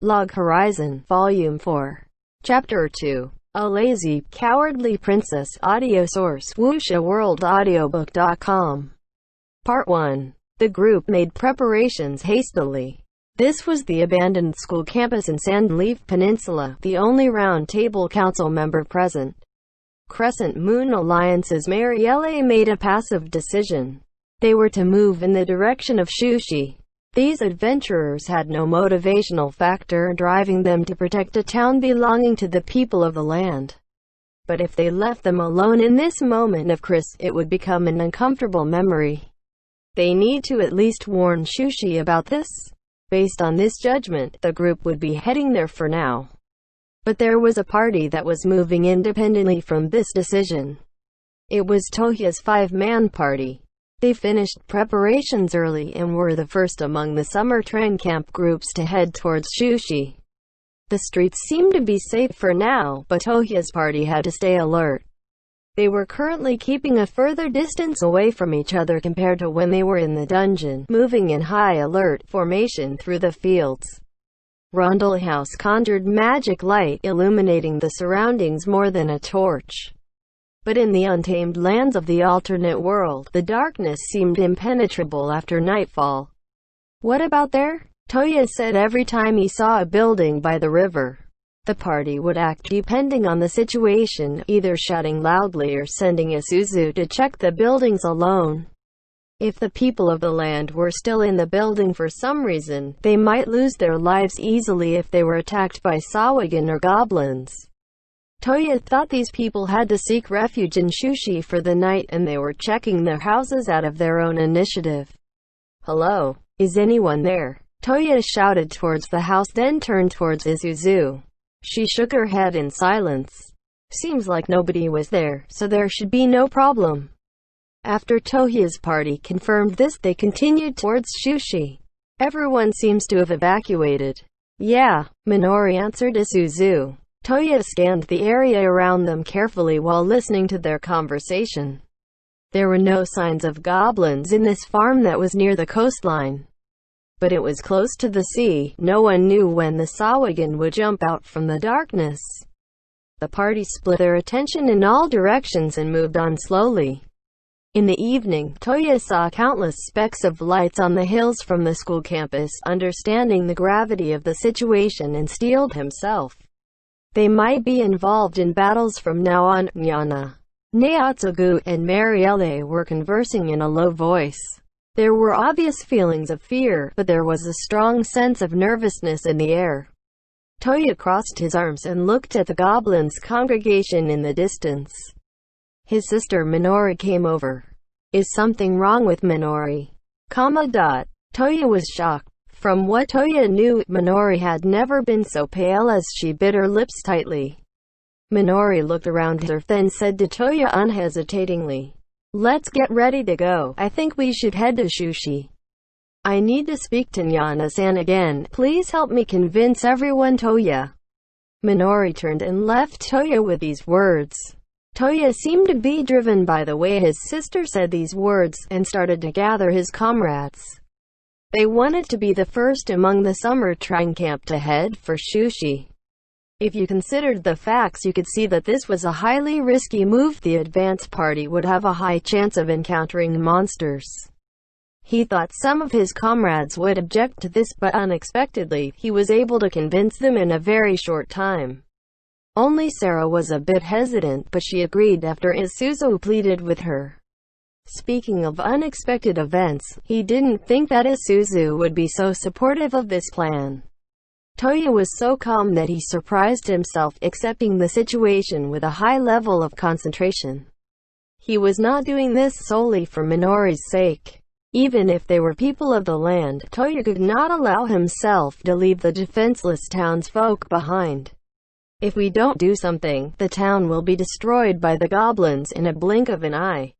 Log Horizon, Volume 4. Chapter 2. A Lazy, Cowardly Princess. Audio source, WuxiaWorldAudiobook.com. Part 1. The group made preparations hastily. This was the abandoned school campus in Sandleaf Peninsula, the only Round Table Council member present. Crescent Moon Alliance's Marielle made a passive decision. They were to move in the direction of Shushi. These adventurers had no motivational factor driving them to protect a town belonging to the people of the land. But if they left them alone in this moment of crisis, it would become an uncomfortable memory. They need to at least warn Shushi about this. Based on this judgment, the group would be heading there for now. But there was a party that was moving independently from this decision. It was Tohya's 5-man party. They finished preparations early and were the first among the summer train camp groups to head towards Shushi. The streets seemed to be safe for now, but Tohya's party had to stay alert. They were currently keeping a further distance away from each other compared to when they were in the dungeon, moving in high alert formation through the fields. Rondel House conjured magic light, illuminating the surroundings more than a torch. But in the untamed lands of the alternate world, the darkness seemed impenetrable after nightfall. "What about there?" Tohya said every time he saw a building by the river. The party would act depending on the situation, either shouting loudly or sending Isuzu to check the buildings alone. If the people of the land were still in the building for some reason, they might lose their lives easily if they were attacked by Sahuagin or goblins. Tohya thought these people had to seek refuge in Shushi for the night, and they were checking their houses out of their own initiative. "Hello? Is anyone there?" Tohya shouted towards the house, then turned towards Isuzu. She shook her head in silence. Seems like nobody was there, so there should be no problem. After Tohya's party confirmed this, they continued towards Shushi. "Everyone seems to have evacuated." "Yeah," Minori answered Isuzu. Tohya scanned the area around them carefully while listening to their conversation. There were no signs of goblins in this farm that was near the coastline. But it was close to the sea. No one knew when the Sahuagin would jump out from the darkness. The party split their attention in all directions and moved on slowly. In the evening, Tohya saw countless specks of lights on the hills from the school campus. Understanding the gravity of the situation and steeled himself. They might be involved in battles from now on. Nyana, Naotsugu, and Marielle were conversing in a low voice. There were obvious feelings of fear, but there was a strong sense of nervousness in the air. Tohya crossed his arms and looked at the goblins' congregation in the distance. His sister Minori came over. "Is something wrong with Minori?" Tohya was shocked. From what Tohya knew, Minori had never been so pale as she bit her lips tightly. Minori looked around her, then said to Tohya unhesitatingly, "Let's get ready to go. I think we should head to Shushi. I need to speak to Nyana-san again. Please help me convince everyone." Tohya. Minori turned and left Tohya with these words. Tohya seemed to be driven by the way his sister said these words, and started to gather his comrades. They wanted to be the first among the summer train camp to head for Shushi. If you considered the facts, you could see that this was a highly risky move. The advance party would have a high chance of encountering monsters. He thought some of his comrades would object to this, but unexpectedly, he was able to convince them in a very short time. Only Sarah was a bit hesitant, but she agreed after Isuzu pleaded with her. Speaking of unexpected events, he didn't think that Isuzu would be so supportive of this plan. Tohya was so calm that he surprised himself, accepting the situation with a high level of concentration. He was not doing this solely for Minori's sake. Even if they were people of the land, Tohya could not allow himself to leave the defenseless townsfolk behind. "If we don't do something, the town will be destroyed by the goblins in a blink of an eye."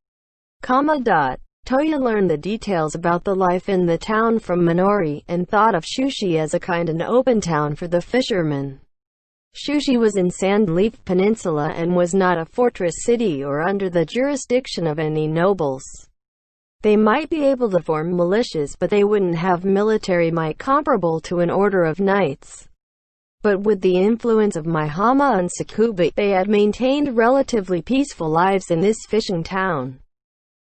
Tohya learned the details about the life in the town from Minori, and thought of Shushi as a kind and open town for the fishermen. Shushi was in Sandleaf Peninsula and was not a fortress city or under the jurisdiction of any nobles. They might be able to form militias, but they wouldn't have military might comparable to an order of knights. But with the influence of Maihama and Sakuba, they had maintained relatively peaceful lives in this fishing town.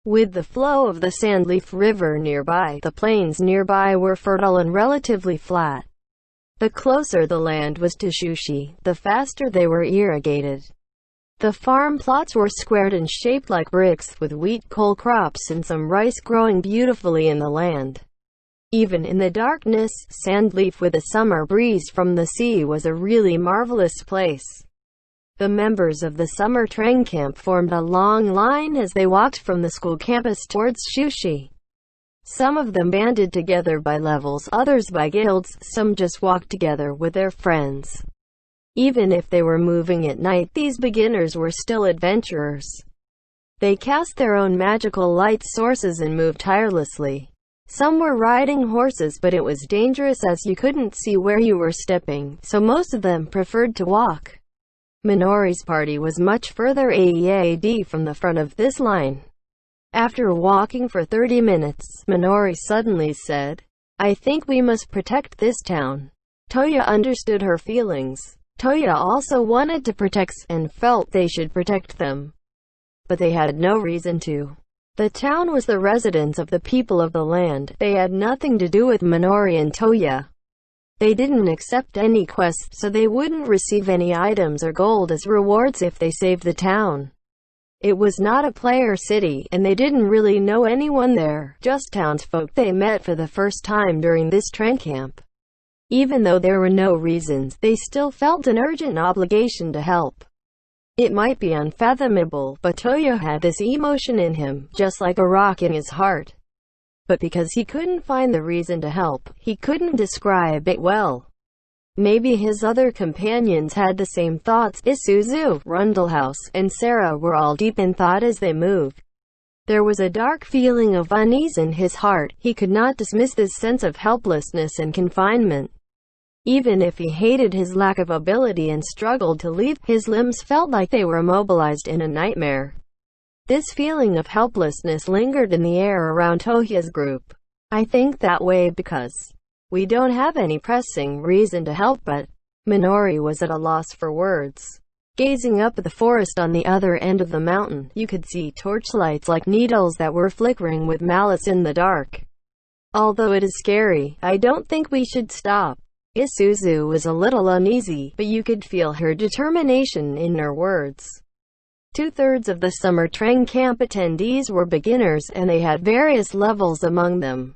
With the flow of the Sandleaf River nearby, the plains nearby were fertile and relatively flat. The closer the land was to Shushi, the faster they were irrigated. The farm plots were squared and shaped like bricks, with wheat cole crops and some rice growing beautifully in the land. Even in the darkness, Sandleaf with a summer breeze from the sea was a really marvelous place. The members of the summer train camp formed a long line as they walked from the school campus towards Shushi. Some of them banded together by levels, others by guilds, some just walked together with their friends. Even if they were moving at night, these beginners were still adventurers. They cast their own magical light sources and moved tirelessly. Some were riding horses, but it was dangerous as you couldn't see where you were stepping, so most of them preferred to walk. Minori's party was much further ahead from the front of this line. After walking for 30 minutes, Minori suddenly said, "I think we must protect this town." Toya understood her feelings. Toya also wanted to protect and felt they should protect them. But they had no reason to. The town was the residence of the people of the land. They had nothing to do with Minori and Toya. They didn't accept any quests, so they wouldn't receive any items or gold as rewards if they saved the town. It was not a player city, and they didn't really know anyone there, just townsfolk they met for the first time during this train camp. Even though there were no reasons, they still felt an urgent obligation to help. It might be unfathomable, but Toya had this emotion in him, just like a rock in his heart. But because he couldn't find the reason to help, he couldn't describe it well. Maybe his other companions had the same thoughts. Isuzu, Rundlehouse, and Sarah were all deep in thought as they moved. There was a dark feeling of unease in his heart. He could not dismiss this sense of helplessness and confinement. Even if he hated his lack of ability and struggled to leave, his limbs felt like they were immobilized in a nightmare. This feeling of helplessness lingered in the air around Toya's group. "I think that way because we don't have any pressing reason to help, but..." Minori was at a loss for words. Gazing up at the forest on the other end of the mountain, you could see torchlights like needles that were flickering with malice in the dark. "Although it is scary, I don't think we should stop." Isuzu was a little uneasy, but you could feel her determination in her words. Two-thirds of the summer train camp attendees were beginners, and they had various levels among them.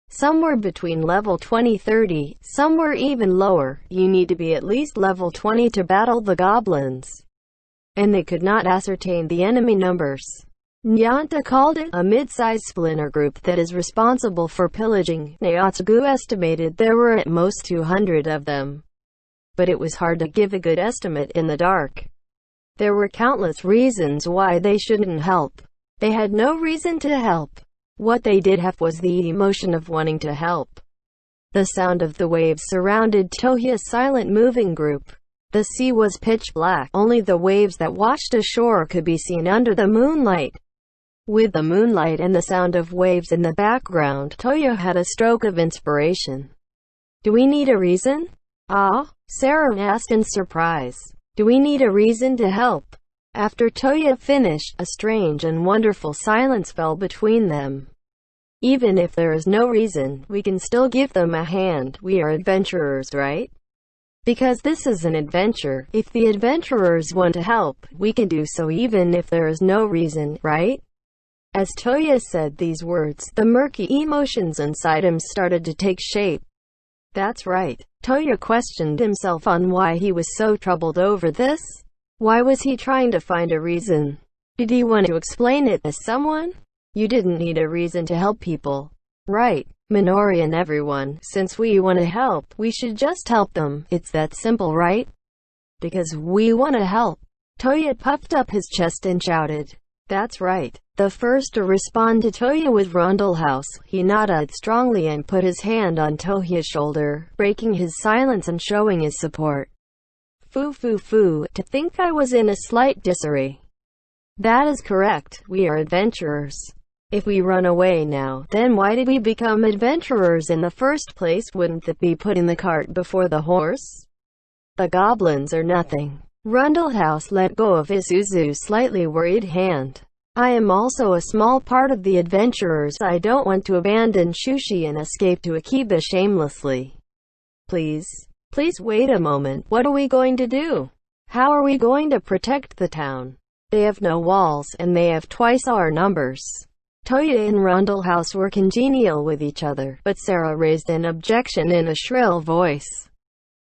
Some were between level 20-30, some were even lower. You need to be at least level 20 to battle the goblins. And they could not ascertain the enemy numbers. Nyanta called it a mid-sized splinter group that is responsible for pillaging. Naotsugu estimated there were at most 200 of them. But it was hard to give a good estimate in the dark. There were countless reasons why they shouldn't help. They had no reason to help. What they did have was the emotion of wanting to help. The sound of the waves surrounded Toya's silent moving group. The sea was pitch black. Only the waves that washed ashore could be seen under the moonlight. With the moonlight and the sound of waves in the background, Toya had a stroke of inspiration. "Do we need a reason?" Sarah asked in surprise. "Do we need a reason to help?" After Toya finished, a strange and wonderful silence fell between them. "Even if there is no reason, we can still give them a hand. We are adventurers, right? Because this is an adventure. If the adventurers want to help, we can do so even if there is no reason, right?" As Toya said these words, the murky emotions inside him started to take shape. That's right. Toya questioned himself on why he was so troubled over this. Why was he trying to find a reason? Did he want to explain it to someone? You didn't need a reason to help people, right? Minori and everyone. Since we want to help, we should just help them. It's that simple, right? Because we want to help. Toya puffed up his chest and shouted. That's right. The first to respond to Toya was Rundlehouse. He nodded strongly and put his hand on Toya's shoulder, breaking his silence and showing his support. Foo, to think I was in a slight disarray. That is correct. We are adventurers. If we run away now, then why did we become adventurers in the first place? Wouldn't that be putting the cart before the horse? The goblins are nothing. Rundlehouse let go of Isuzu's slightly worried hand. I am also a small part of the adventurers. I don't want to abandon Shushi and escape to Akiba shamelessly. Please wait a moment. What are we going to do? How are we going to protect the town? They have no walls, and they have twice our numbers. Toya and Rundlehouse were congenial with each other, but Sarah raised an objection in a shrill voice.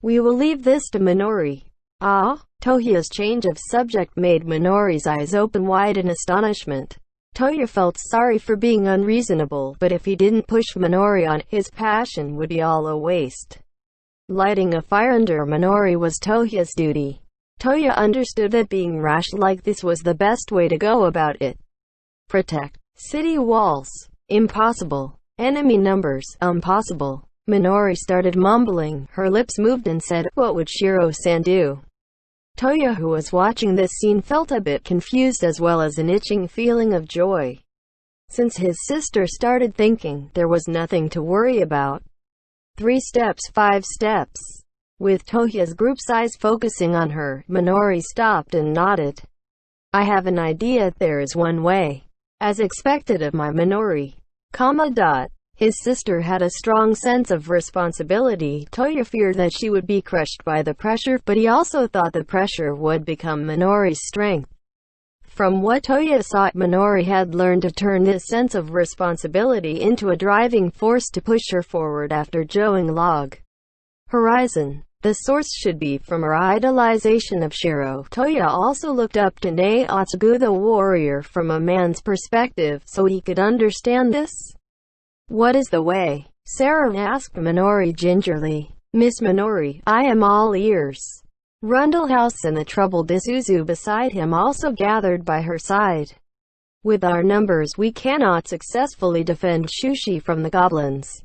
We will leave this to Minori. Ah? Toya's change of subject made Minori's eyes open wide in astonishment. Toya felt sorry for being unreasonable, but if he didn't push Minori on, his passion would be all a waste. Lighting a fire under Minori was Toya's duty. Toya understood that being rash like this was the best way to go about it. Protect city walls. Impossible. Enemy numbers. Impossible. Minori started mumbling. Her lips moved and said, "What would Shiro-san do?" Toya, who was watching this scene, felt a bit confused as well as an itching feeling of joy. Since his sister started thinking, there was nothing to worry about. 3 steps, 5 steps. With Toya's group's eyes focusing on her, Minori stopped and nodded. I have an idea. There is one way. As expected of my Minori. His sister had a strong sense of responsibility. Toya feared that she would be crushed by the pressure, but he also thought the pressure would become Minori's strength. From what Toya saw, Minori had learned to turn this sense of responsibility into a driving force to push her forward after Joing Log. Horizon. The source should be from her idolization of Shiro. Toya also looked up to Neotsugu the warrior from a man's perspective, so he could understand this. What is the way? Sarah asked Minori gingerly. Miss Minori, I am all ears. Rundlehouse and the troubled Isuzu beside him also gathered by her side. With our numbers we cannot successfully defend Shushi from the goblins.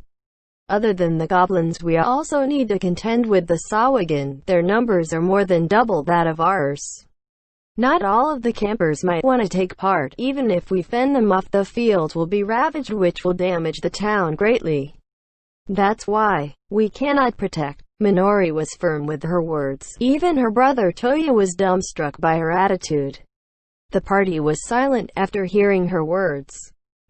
Other than the goblins, we also need to contend with the Sawagan. Their numbers are more than double that of ours. Not all of the campers might want to take part. Even if we fend them off, the field will be ravaged, which will damage the town greatly. That's why we cannot protect. Minori was firm with her words. Even her brother Toya was dumbstruck by her attitude. The party was silent after hearing her words.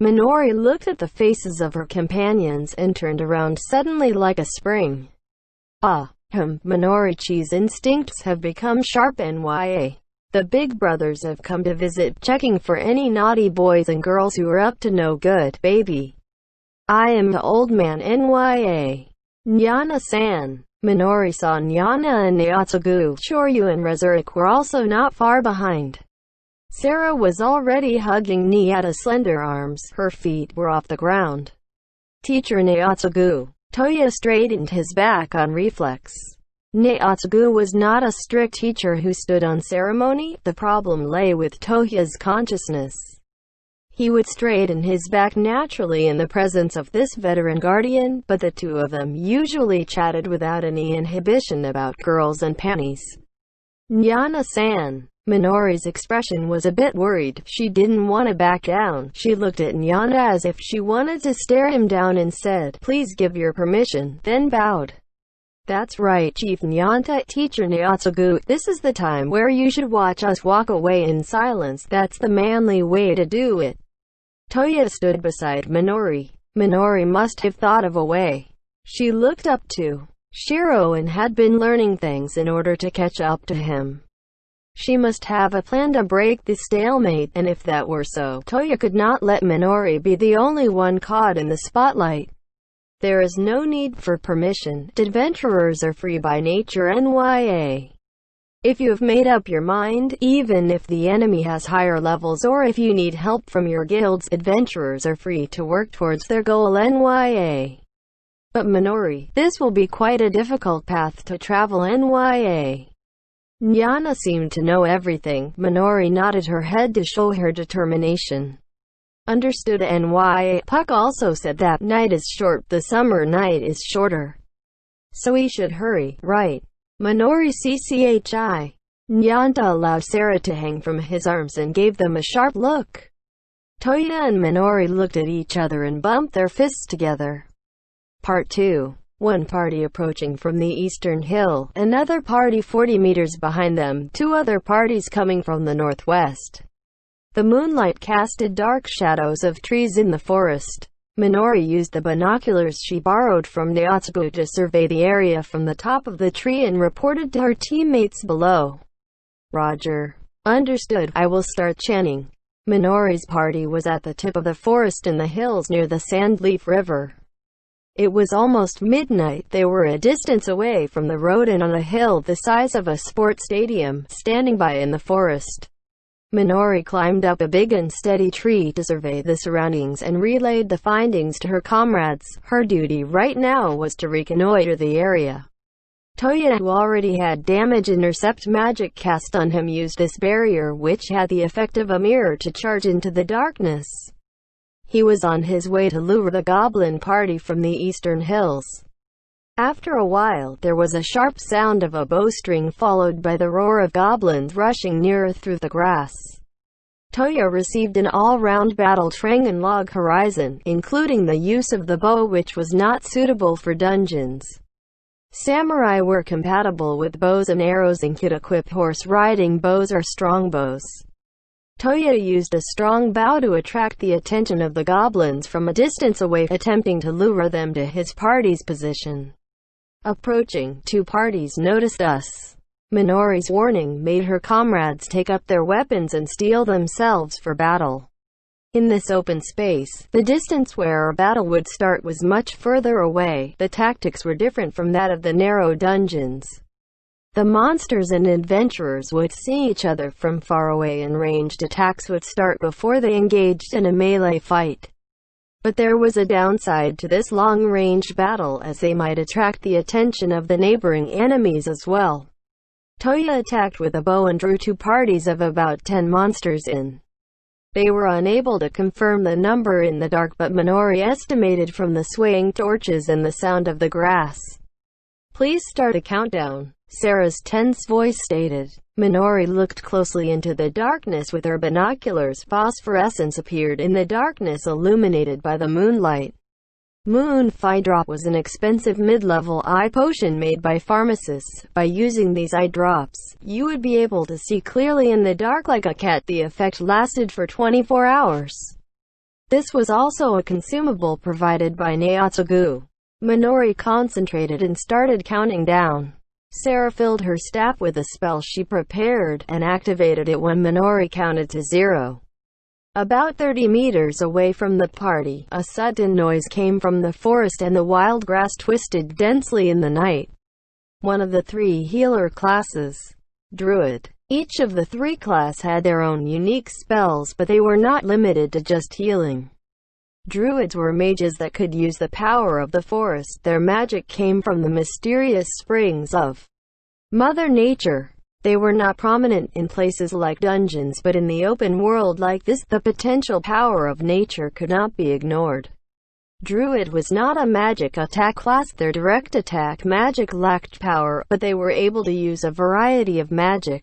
Minori looked at the faces of her companions and turned around suddenly like a spring. Minori's instincts have become sharp. The big brothers have come to visit, checking for any naughty boys and girls who are up to no good. Baby, I am the old man. Nyana-san. Minori saw Nyana and Neotsugu. Shoryu and Rezurik were also not far behind. Sarah was already hugging Nyana's slender arms. Her feet were off the ground. Teacher Neotsugu. Toya straightened his back on reflex. Neotsugu was not a strict teacher who stood on ceremony. The problem lay with Toya's consciousness. He would straighten his back naturally in the presence of this veteran guardian, but the two of them usually chatted without any inhibition about girls and panties. Nyana-san. Minori's expression was a bit worried. She didn't want to back down. She looked at Nyana as if she wanted to stare him down and said, "Please give your permission," then bowed. That's right, Chief Nyanta. Teacher Neotsugu, this is the time where you should watch us walk away in silence. That's the manly way to do it. Toya stood beside Minori. Minori must have thought of a way. She looked up to Shiro and had been learning things in order to catch up to him. She must have a plan to break the stalemate, and if that were so, Toya could not let Minori be the only one caught in the spotlight. There is no need for permission. Adventurers are free by nature. If you have made up your mind, even if the enemy has higher levels or if you need help from your guilds, adventurers are free to work towards their goal. But Minori, this will be quite a difficult path to travel. Nyana seemed to know everything. Minori nodded her head to show her determination. Understood. Puck also said that night is short, the summer night is shorter. So we should hurry, right? Minori cchi. Nyanta allowed Sarah to hang from his arms and gave them a sharp look. Toya and Minori looked at each other and bumped their fists together. Part 2. One party approaching from the eastern hill, another party 40 meters behind them, two other parties coming from the northwest. The moonlight casted dark shadows of trees in the forest. Minori used the binoculars she borrowed from Naotsugu to survey the area from the top of the tree and reported to her teammates below. Roger. Understood. I will start chanting. Minori's party was at the tip of the forest in the hills near the Sandleaf River. It was almost midnight. They were a distance away from the road and on a hill the size of a sports stadium, standing by in the forest. Minori climbed up a big and steady tree to survey the surroundings and relayed the findings to her comrades. Her duty right now was to reconnoiter the area. Toya, who already had damage intercept magic cast on him, used this barrier, which had the effect of a mirror, to charge into the darkness. He was on his way to lure the goblin party from the eastern hills. After a while, there was a sharp sound of a bowstring followed by the roar of goblins rushing nearer through the grass. Toya received an all-round battle training in Log Horizon, including the use of the bow, which was not suitable for dungeons. Samurai were compatible with bows and arrows and could equip horse-riding bows or strongbows. Toya used a strong bow to attract the attention of the goblins from a distance away, attempting to lure them to his party's position. Approaching, two parties noticed us. Minori's warning made her comrades take up their weapons and steel themselves for battle. In this open space, the distance where a battle would start was much further away. The tactics were different from that of the narrow dungeons. The monsters and adventurers would see each other from far away, and ranged attacks would start before they engaged in a melee fight. But there was a downside to this long-range battle, as they might attract the attention of the neighboring enemies as well. Toya attacked with a bow and drew two parties of about 10 monsters in. They were unable to confirm the number in the dark, but Minori estimated from the swaying torches and the sound of the grass. Please start a countdown, Sarah's tense voice stated. Minori looked closely into the darkness with her binoculars. Phosphorescence appeared in the darkness, illuminated by the moonlight. Moon Phi Drop was an expensive mid-level eye potion made by pharmacists. By using these eye drops, you would be able to see clearly in the dark like a cat. The effect lasted for 24 hours. This was also a consumable provided by Naotsugu. Minori concentrated and started counting down. Sarah filled her staff with a spell she prepared, and activated it when Minori counted to 0. About 30 meters away from the party, a sudden noise came from the forest and the wild grass twisted densely in the night. One of the 3 healer classes. Druid. Each of the 3 classes had their own unique spells, but they were not limited to just healing. Druids were mages that could use the power of the forest. Their magic came from the mysterious springs of Mother Nature. They were not prominent in places like dungeons, but in the open world like this, the potential power of nature could not be ignored. Druid was not a magic attack class. Their direct attack magic lacked power, but they were able to use a variety of magic.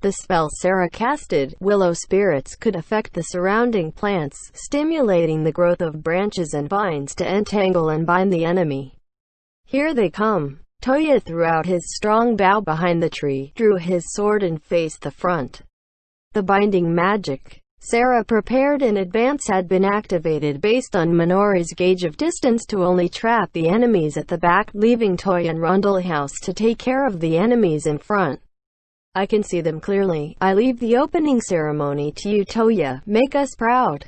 The spell Sarah casted, Willow Spirits, could affect the surrounding plants, stimulating the growth of branches and vines to entangle and bind the enemy. Here they come. Toya threw out his strong bow behind the tree, drew his sword and faced the front. The binding magic Sarah prepared in advance had been activated based on Minori's gauge of distance to only trap the enemies at the back, leaving Toya and Rundlehouse to take care of the enemies in front. I can see them clearly. I leave the opening ceremony to you, Toya. Make us proud.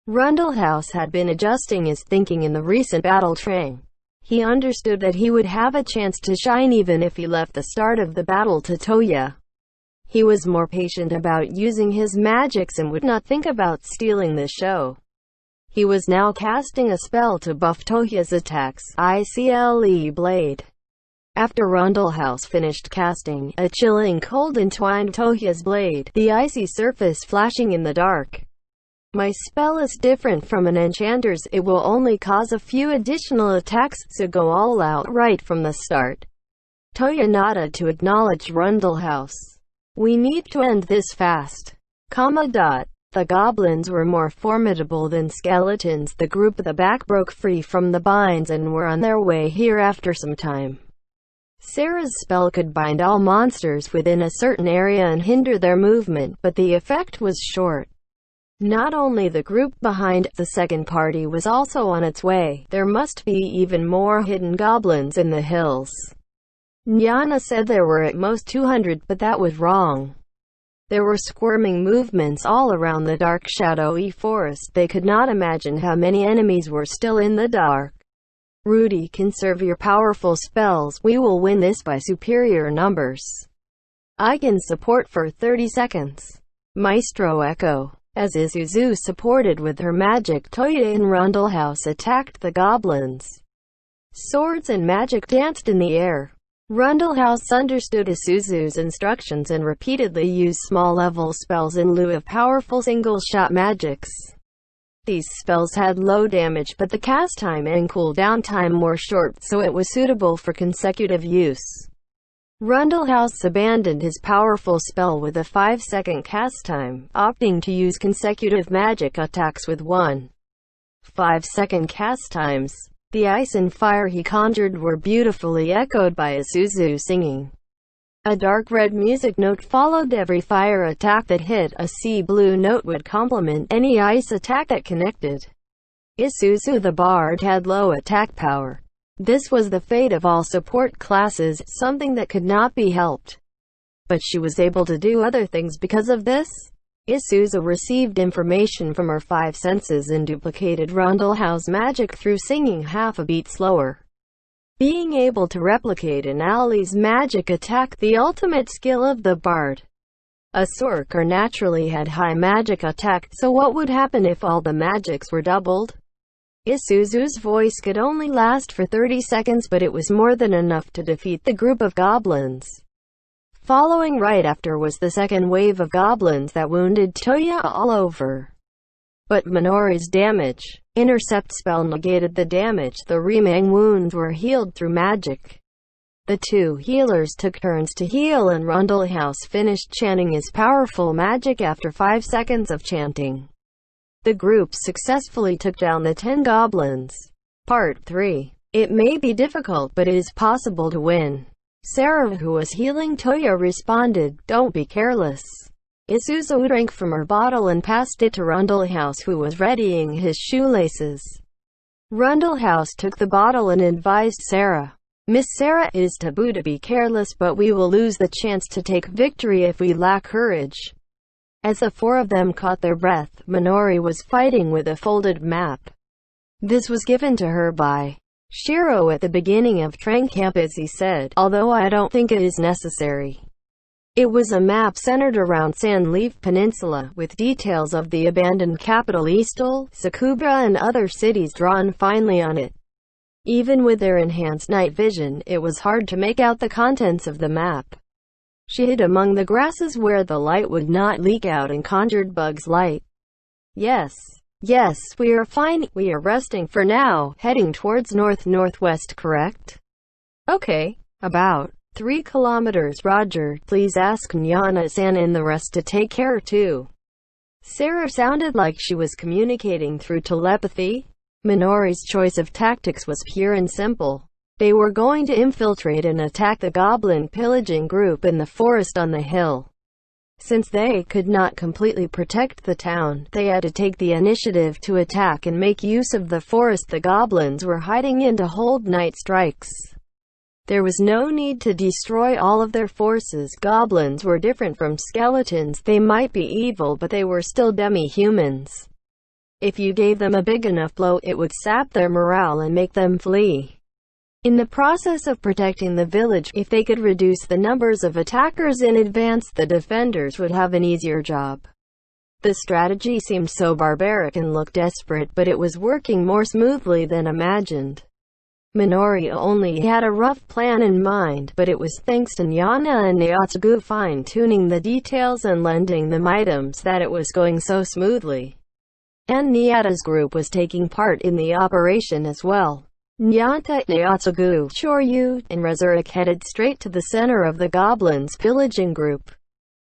Rundlehouse had been adjusting his thinking in the recent battle training. He understood that he would have a chance to shine even if he left the start of the battle to Toya. He was more patient about using his magics and would not think about stealing the show. He was now casting a spell to buff Toya's attacks, Icle Blade. After Rundlehouse finished casting, a chilling cold entwined Toya's blade, the icy surface flashing in the dark. My spell is different from an enchanter's. It will only cause a few additional attacks, so go all out right from the start. Toya nodded to acknowledge Rundlehouse. We need to end this fast. The goblins were more formidable than skeletons. The group at the back broke free from the binds and were on their way here after some time. Sarah's spell could bind all monsters within a certain area and hinder their movement, but the effect was short. Not only the group behind, the second party was also on its way. There must be even more hidden goblins in the hills. Nyana said there were at most 200, but that was wrong. There were squirming movements all around the dark, shadowy forest. They could not imagine how many enemies were still in the dark. Rudy, conserve your powerful spells. We will win this by superior numbers. I can support for 30 seconds. Maestro Echo. As Isuzu supported with her magic, Toya and Rundlehouse attacked the goblins. Swords and magic danced in the air. Rundlehouse understood Isuzu's instructions and repeatedly used small-level spells in lieu of powerful single-shot magics. These spells had low damage, but the cast time and cooldown time were short, so it was suitable for consecutive use. Rundlehouse abandoned his powerful spell with a 5-second cast time, opting to use consecutive magic attacks with 1 5-second cast times. The ice and fire he conjured were beautifully echoed by Isuzu singing. A dark red music note followed every fire attack that hit. A sea blue note would complement any ice attack that connected. Isuzu the Bard had low attack power. This was the fate of all support classes, something that could not be helped. But she was able to do other things because of this. Isuzu received information from her 5 senses and duplicated Rundlehouse magic through singing half a beat slower. Being able to replicate an ally's magic attack, the ultimate skill of the Bard. A sorcerer naturally had high magic attack, so what would happen if all the magics were doubled? Isuzu's voice could only last for 30 seconds, but it was more than enough to defeat the group of goblins. Following right after was the second wave of goblins that wounded Toya all over. But Minori's damage intercept spell negated the damage. The remaining wounds were healed through magic. The two healers took turns to heal, and Rundlehouse finished chanting his powerful magic after 5 seconds of chanting. The group successfully took down the 10 goblins. Part 3. It may be difficult, but it is possible to win. Sarah, who was healing Toya, responded, "Don't be careless." Isuzu drank from her bottle and passed it to Rundlehouse, who was readying his shoelaces. Rundlehouse took the bottle and advised Sarah, "Miss Sarah, it is taboo to be careless, but we will lose the chance to take victory if we lack courage." As the 4 of them caught their breath, Minori was fighting with a folded map. This was given to her by Shiro at the beginning of train camp, as he said, although I don't think it is necessary. It was a map centered around Sandleaf Peninsula, with details of the abandoned capital Eastal, Sakubra and other cities drawn finely on it. Even with their enhanced night vision, it was hard to make out the contents of the map. She hid among the grasses where the light would not leak out and conjured Bug's light. Yes, we are fine. We are resting for now, heading towards north-northwest, correct? Okay, about 3 kilometers. Roger, please ask Nyana-san and the rest to take care too. Sarah sounded like she was communicating through telepathy. Minori's choice of tactics was pure and simple. They were going to infiltrate and attack the goblin pillaging group in the forest on the hill. Since they could not completely protect the town, they had to take the initiative to attack and make use of the forest the goblins were hiding in to hold night strikes. There was no need to destroy all of their forces. Goblins were different from skeletons. They might be evil, but they were still demi-humans. If you gave them a big enough blow, it would sap their morale and make them flee. In the process of protecting the village, if they could reduce the numbers of attackers in advance, the defenders would have an easier job. The strategy seemed so barbaric and looked desperate, but it was working more smoothly than imagined. Minori only had a rough plan in mind, but it was thanks to Nyana and Naotsugu fine-tuning the details and lending them items that it was going so smoothly. And Nyata's group was taking part in the operation as well. Nyata, Naotsugu, Shoryu, and Rezurik headed straight to the center of the goblins' pillaging group.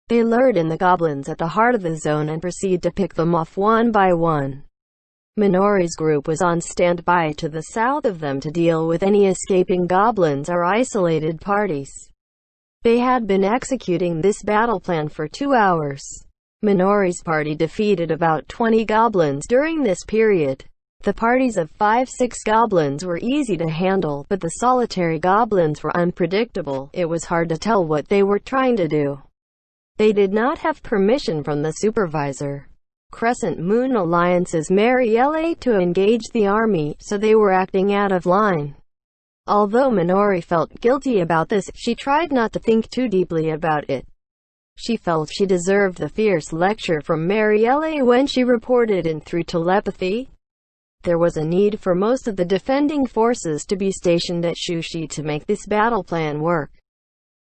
They lured in the goblins at the heart of the zone and proceed to pick them off one by one. Minori's group was on standby to the south of them to deal with any escaping goblins or isolated parties. They had been executing this battle plan for 2 hours. Minori's party defeated about 20 goblins during this period. The parties of 5-6 goblins were easy to handle, but the solitary goblins were unpredictable. It was hard to tell what they were trying to do. They did not have permission from the supervisor, Crescent Moon Alliance's Marielle, to engage the army, so they were acting out of line. Although Minori felt guilty about this, she tried not to think too deeply about it. She felt she deserved the fierce lecture from Marielle when she reported in through telepathy. There was a need for most of the defending forces to be stationed at Shushi to make this battle plan work.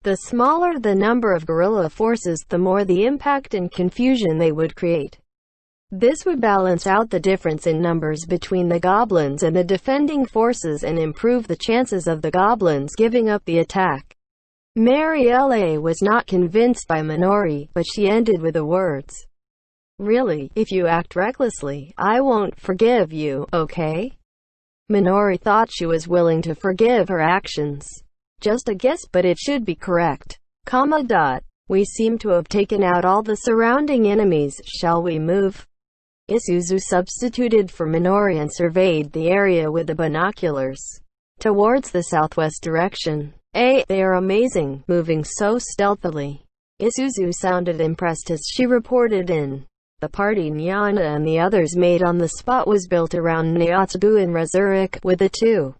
The smaller the number of guerrilla forces, the more the impact and confusion they would create. This would balance out the difference in numbers between the goblins and the defending forces and improve the chances of the goblins giving up the attack. Marielle was not convinced by Minori, but she ended with the words, "Really, if you act recklessly, I won't forgive you, okay?" Minori thought she was willing to forgive her actions. Just a guess, but it should be correct. We seem to have taken out all the surrounding enemies. Shall we move? Isuzu substituted for Minori and surveyed the area with the binoculars. Towards the southwest direction. They are amazing, moving so stealthily. Isuzu sounded impressed as she reported in. The party Nyana and the others made on the spot was built around Nyatsugu and Rezurik, with the two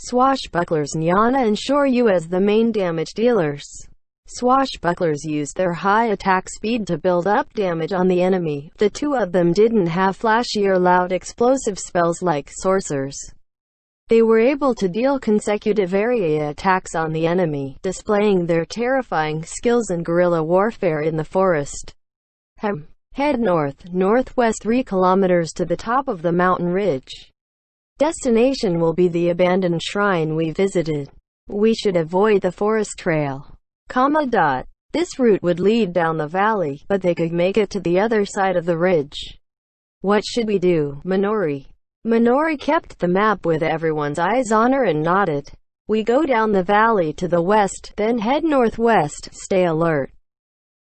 swashbucklers Nyana and Shoryu as the main damage dealers. Swashbucklers used their high attack speed to build up damage on the enemy. The two of them didn't have flashy or loud explosive spells like sorcerers. They were able to deal consecutive area attacks on the enemy, displaying their terrifying skills in guerrilla warfare in the forest. Head northwest 3 kilometers to the top of the mountain ridge. Destination will be the abandoned shrine we visited. We should avoid the forest trail. This route would lead down the valley, but they could make it to the other side of the ridge. What should we do, Minori? Minori kept the map with everyone's eyes on her and nodded. We go down the valley to the west, then head northwest. Stay alert.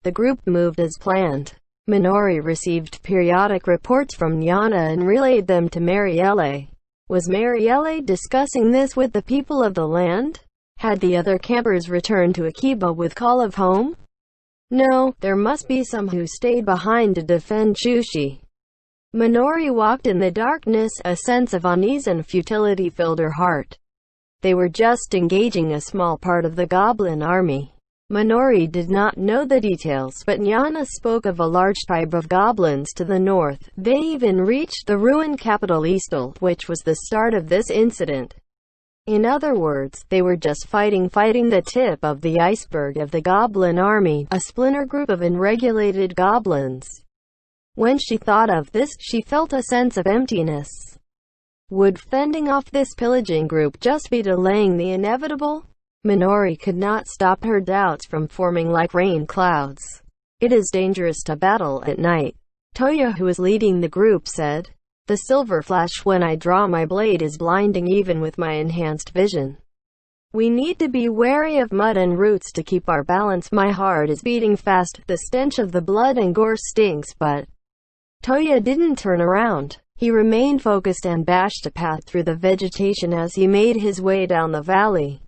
The group moved as planned. Minori received periodic reports from Nyana and relayed them to Marielle. Was Marielle discussing this with the people of the land? Had the other campers returned to Akiba with call of home? No, there must be some who stayed behind to defend Shushi. Minori walked in the darkness, a sense of unease and futility filled her heart. They were just engaging a small part of the goblin army. Minori did not know the details, but Nyana spoke of a large tribe of goblins to the north. They even reached the ruined capital Eastal, which was the start of this incident. In other words, they were just fighting the tip of the iceberg of the goblin army, a splinter group of unregulated goblins. When she thought of this, she felt a sense of emptiness. Would fending off this pillaging group just be delaying the inevitable? Minori could not stop her doubts from forming like rain clouds. It is dangerous to battle at night. Toya, who was leading the group, said, "The silver flash when I draw my blade is blinding even with my enhanced vision. We need to be wary of mud and roots to keep our balance. My heart is beating fast. The stench of the blood and gore stinks, but..." Toya didn't turn around. He remained focused and bashed a path through the vegetation as he made his way down the valley.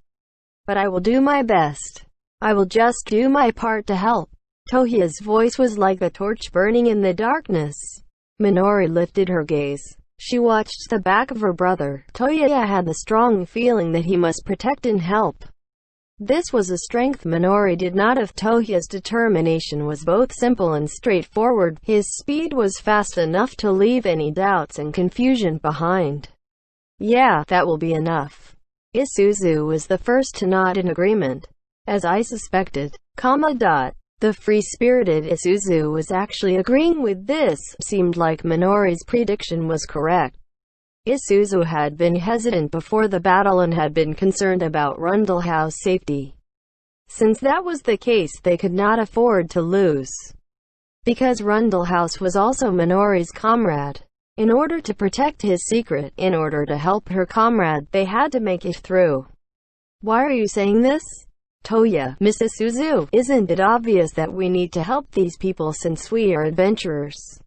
"But I will do my best. I will just do my part to help." Toya's voice was like a torch burning in the darkness. Minori lifted her gaze. She watched the back of her brother. Toya had the strong feeling that he must protect and help. This was a strength Minori did not have. Toya's determination was both simple and straightforward. His speed was fast enough to leave any doubts and confusion behind. "Yeah, that will be enough." Isuzu was the first to nod in agreement. As I suspected, the free-spirited Isuzu was actually agreeing with this. Seemed like Minori's prediction was correct. Isuzu had been hesitant before the battle and had been concerned about Rundlehouse safety. Since that was the case, they could not afford to lose. Because Rundle House was also Minori's comrade. In order to protect his secret, in order to help her comrade, they had to make it through. Why are you saying this? Toya, Mrs. Suzu, isn't it obvious that we need to help these people since we are adventurers?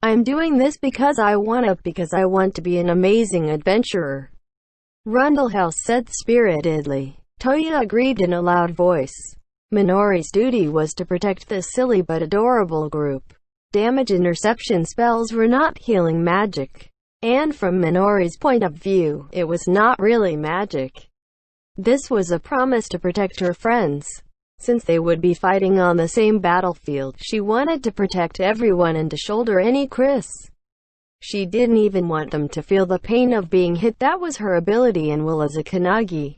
I'm doing this because I want to be an amazing adventurer. Rundle House said spiritedly. Toya agreed in a loud voice. Minori's duty was to protect this silly but adorable group. Damage interception spells were not healing magic. And from Minori's point of view, it was not really magic. This was a promise to protect her friends. Since they would be fighting on the same battlefield, she wanted to protect everyone and to shoulder any Chris. She didn't even want them to feel the pain of being hit. That was her ability and will as a Kanagi.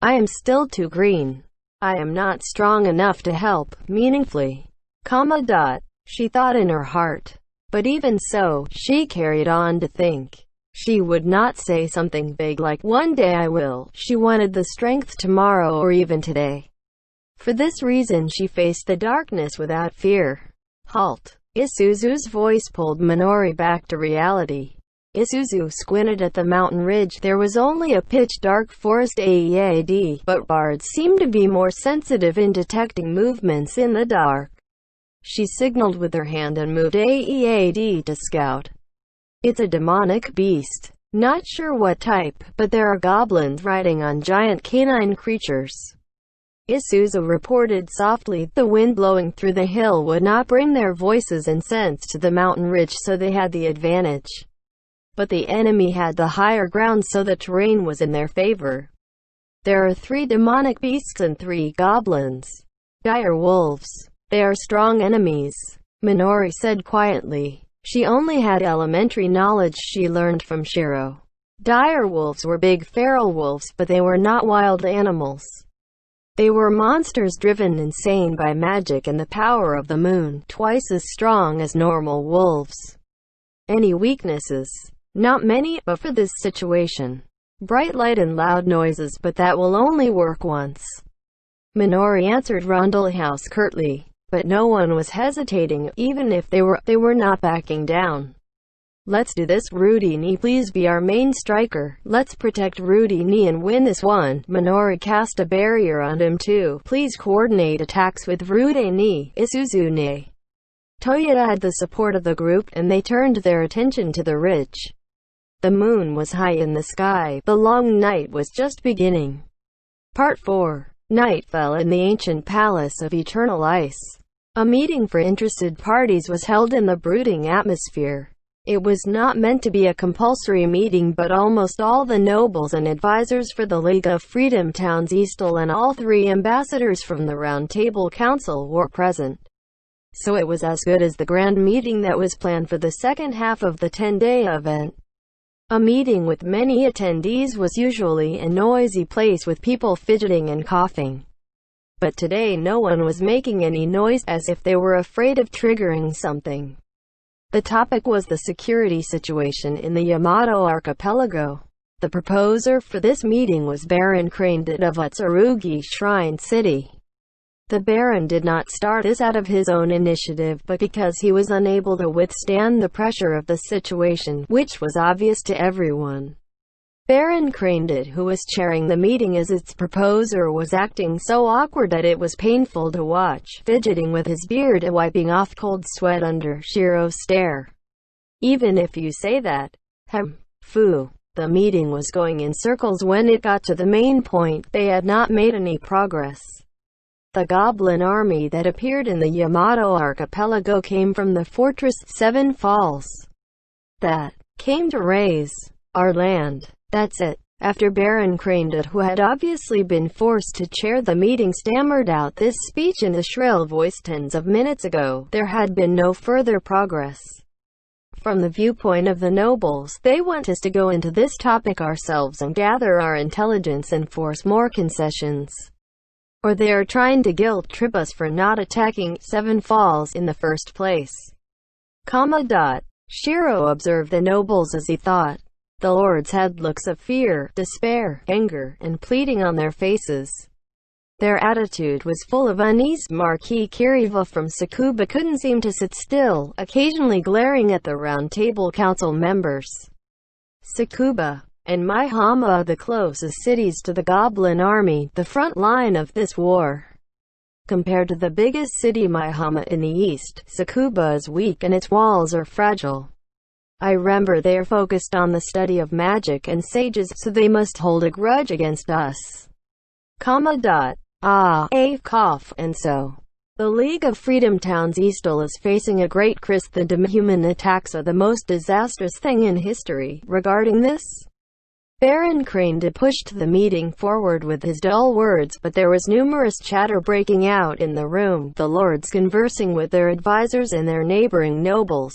I am still too green. I am not strong enough to help meaningfully. She thought in her heart. But even so, she carried on to think. She would not say something big like, one day I will. She wanted the strength tomorrow or even today. For this reason she faced the darkness without fear. Halt. Isuzu's voice pulled Minori back to reality. Isuzu squinted at the mountain ridge. There was only a pitch-dark forest ahead, but bards seemed to be more sensitive in detecting movements in the dark. She signaled with her hand and moved ahead to scout. It's a demonic beast. Not sure what type, but there are goblins riding on giant canine creatures. Isuzu reported softly. The wind blowing through the hill would not bring their voices and scents to the mountain ridge, so they had the advantage. But the enemy had the higher ground, so the terrain was in their favor. There are 3 demonic beasts and 3 goblins. Dire wolves. They are strong enemies, Minori said quietly. She only had elementary knowledge she learned from Shiro. Dire wolves were big feral wolves, but they were not wild animals. They were monsters driven insane by magic and the power of the moon, twice as strong as normal wolves. Any weaknesses? Not many, but for this situation. Bright light and loud noises, but that will only work once. Minori answered Rundle House curtly, but no one was hesitating. Even if they were not backing down. Let's do this. Rudy Ni, please be our main striker. Let's protect Rudy Ni and win this one. Minori cast a barrier on him too. Please coordinate attacks with Rudy Ni, Isuzu Ne. Toya had the support of the group, and they turned their attention to the ridge. The moon was high in the sky. The long night was just beginning. Part 4. Night fell in the ancient palace of eternal ice. A meeting for interested parties was held in the brooding atmosphere. It was not meant to be a compulsory meeting, but almost all the nobles and advisors for the League of Freedom Towns Eastal and all 3 ambassadors from the Round Table Council were present. So it was as good as the grand meeting that was planned for the second half of the 10-day event. A meeting with many attendees was usually a noisy place with people fidgeting and coughing. But today no one was making any noise, as if they were afraid of triggering something. The topic was the security situation in the Yamato archipelago. The proposer for this meeting was Baron Cranedit of Utsurugi Shrine City. The Baron did not start this out of his own initiative, but because he was unable to withstand the pressure of the situation, which was obvious to everyone. Baron Cranedit, who was chairing the meeting as its proposer, was acting so awkward that it was painful to watch, fidgeting with his beard and wiping off cold sweat under Shiro's stare. Even if you say that. Fu. The meeting was going in circles when it got to the main point. They had not made any progress. The goblin army that appeared in the Yamato archipelago came from the fortress 7 Falls. That came to raise our land. That's it. After Baron Cranedit, who had obviously been forced to chair the meeting, stammered out this speech in a shrill voice tens of minutes ago, there had been no further progress. From the viewpoint of the nobles, they want us to go into this topic ourselves and gather our intelligence and force more concessions. Or they are trying to guilt-trip us for not attacking 7 Falls in the first place. Shiro observed the nobles as he thought. The lords had looks of fear, despair, anger, and pleading on their faces. Their attitude was full of unease. Marquis Kiriva from Tsukuba couldn't seem to sit still, occasionally glaring at the Round Table Council members. Tsukuba and Maihama are the closest cities to the Goblin Army, the front line of this war. Compared to the biggest city Maihama in the east, Tsukuba is weak and its walls are fragile. I remember they are focused on the study of magic and sages, so they must hold a grudge against us. Cough. And so, the League of Freedom Towns Eastal is facing a great crisis. The Demi-human attacks are the most disastrous thing in history. Regarding this, Baron Crane pushed the meeting forward with his dull words, but there was numerous chatter breaking out in the room, the lords conversing with their advisors and their neighboring nobles.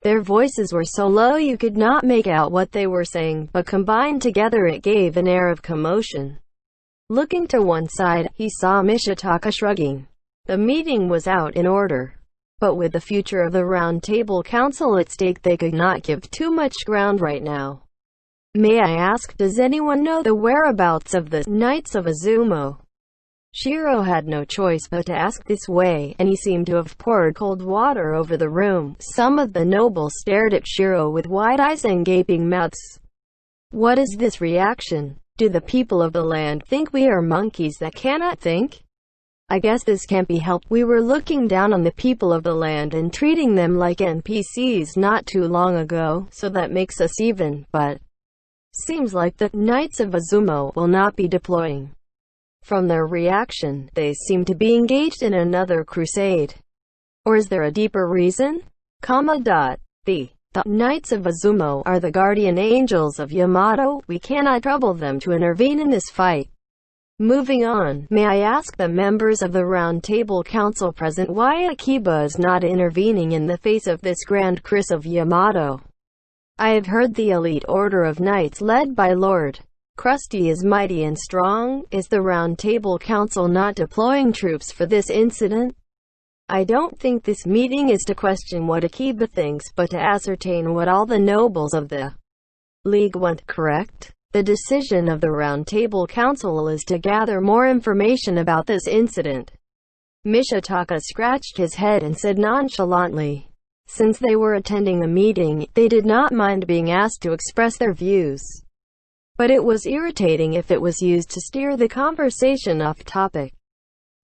Their voices were so low you could not make out what they were saying, but combined together it gave an air of commotion. Looking to one side, he saw Mishitaka shrugging. The meeting was out in order, but with the future of the Round Table Council at stake, they could not give too much ground right now. May I ask, does anyone know the whereabouts of the Knights of Izumo? Shiro had no choice but to ask this way, and he seemed to have poured cold water over the room. Some of the nobles stared at Shiro with wide eyes and gaping mouths. What is this reaction? Do the people of the land think we are monkeys that cannot think? I guess this can't be helped. We were looking down on the people of the land and treating them like NPCs not too long ago, so that makes us even, but seems like the Knights of Izumo will not be deploying. From their reaction, they seem to be engaged in another crusade. Or is there a deeper reason? The Knights of Izumo are the guardian angels of Yamato. We cannot trouble them to intervene in this fight. Moving on, may I ask the members of the Round Table Council present why Akiba is not intervening in the face of this grand crisis of Yamato? I have heard the elite order of knights led by Lord Krusty is mighty and strong. Is the Round Table Council not deploying troops for this incident? I don't think this meeting is to question what Akiba thinks, but to ascertain what all the nobles of the League want, correct? The decision of the Round Table Council is to gather more information about this incident. Mishitaka scratched his head and said nonchalantly, since they were attending the meeting, they did not mind being asked to express their views. But it was irritating if it was used to steer the conversation off topic.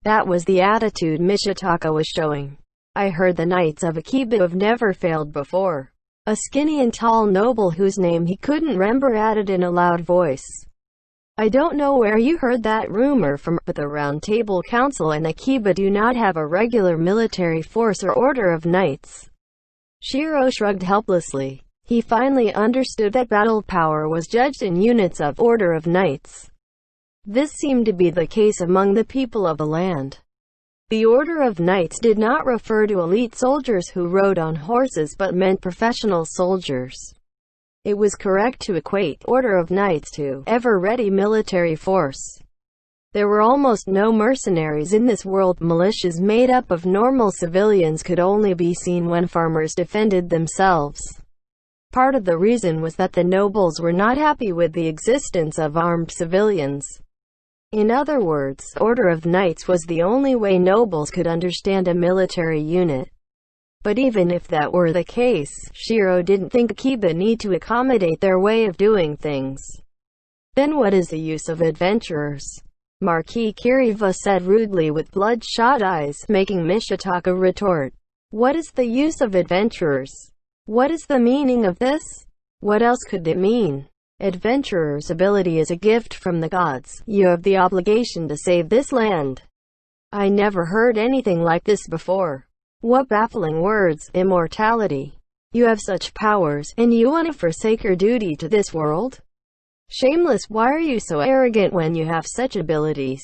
That was the attitude Mishitaka was showing. I heard the Knights of Akiba have never failed before. A skinny and tall noble whose name he couldn't remember added in a loud voice. I don't know where you heard that rumor from, but the Round Table Council and Akiba do not have a regular military force or order of knights. Shiro shrugged helplessly. He finally understood that battle power was judged in units of order of knights. This seemed to be the case among the people of the land. The Order of Knights did not refer to elite soldiers who rode on horses but meant professional soldiers. It was correct to equate Order of Knights to ever-ready military force. There were almost no mercenaries in this world. Militias made up of normal civilians could only be seen when farmers defended themselves. Part of the reason was that the nobles were not happy with the existence of armed civilians. In other words, Order of Knights was the only way nobles could understand a military unit. But even if that were the case, Shiro didn't think Akiba need to accommodate their way of doing things. Then what is the use of adventurers? Marquis Kiriva said rudely with bloodshot eyes, making Mishitaka retort. What is the use of adventurers? What is the meaning of this? What else could it mean? Adventurer's ability is a gift from the gods. You have the obligation to save this land. I never heard anything like this before. What baffling words. Immortality. You have such powers, and you want to forsake your duty to this world? Shameless, why are you so arrogant when you have such abilities?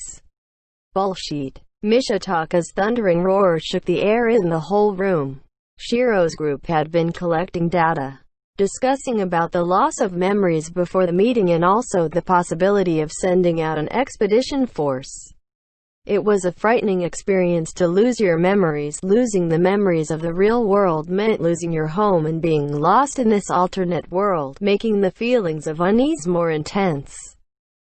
Bullshit. Mishitaka's thundering roar shook the air in the whole room. Shiro's group had been collecting data, discussing about the loss of memories before the meeting and also the possibility of sending out an expedition force. It was a frightening experience to lose your memories. Losing the memories of the real world meant losing your home and being lost in this alternate world, making the feelings of unease more intense.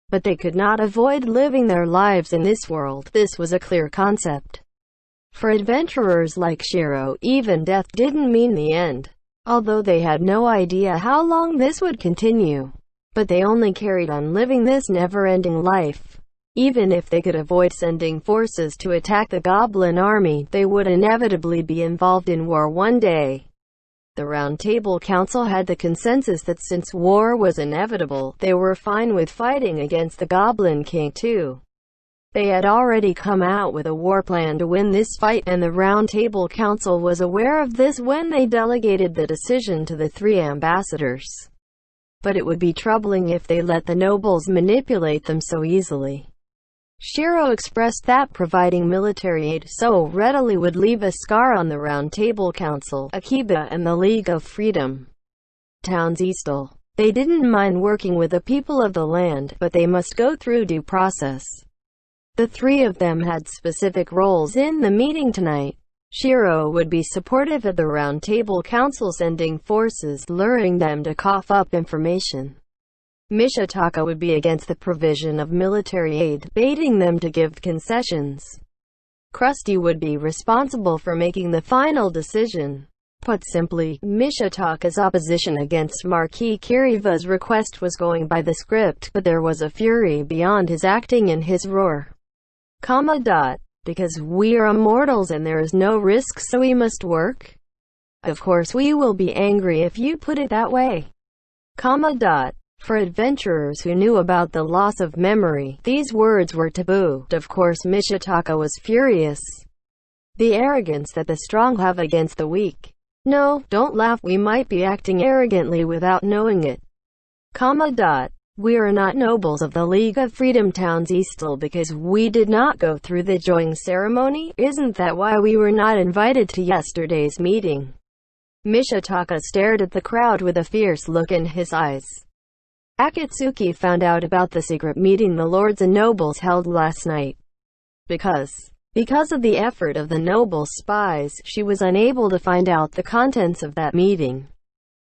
But they could not avoid living their lives in this world. This was a clear concept. For adventurers like Shiro, even death didn't mean the end. Although they had no idea how long this would continue. But they only carried on living this never-ending life. Even if they could avoid sending forces to attack the Goblin army, they would inevitably be involved in war one day. The Round Table Council had the consensus that since war was inevitable, they were fine with fighting against the Goblin King too. They had already come out with a war plan to win this fight, and the Round Table Council was aware of this when they delegated the decision to the 3 ambassadors. But it would be troubling if they let the nobles manipulate them so easily. Shiro expressed that providing military aid so readily would leave a scar on the Round Table Council, Akiba, and the League of Freedom Towns Eastal. They didn't mind working with the people of the land, but they must go through due process. The 3 of them had specific roles in the meeting tonight. Shiro would be supportive of the Round Table Council sending forces, luring them to cough up information. Mishitaka would be against the provision of military aid, baiting them to give concessions. Krusty would be responsible for making the final decision. Put simply, Mishitaka's opposition against Marquis Kiriva's request was going by the script, but there was a fury beyond his acting in his roar. Because we are immortals and there is no risk, so we must work? Of course we will be angry if you put it that way. For adventurers who knew about the loss of memory, these words were taboo. Of course Mishitaka was furious. The arrogance that the strong have against the weak. No, don't laugh, we might be acting arrogantly without knowing it. We are not nobles of the League of Freedom Towns Eastal because we did not go through the joining ceremony. Isn't that why we were not invited to yesterday's meeting? Mishitaka stared at the crowd with a fierce look in his eyes. Akatsuki found out about the secret meeting the lords and nobles held last night. Because of the effort of the noble spies, she was unable to find out the contents of that meeting.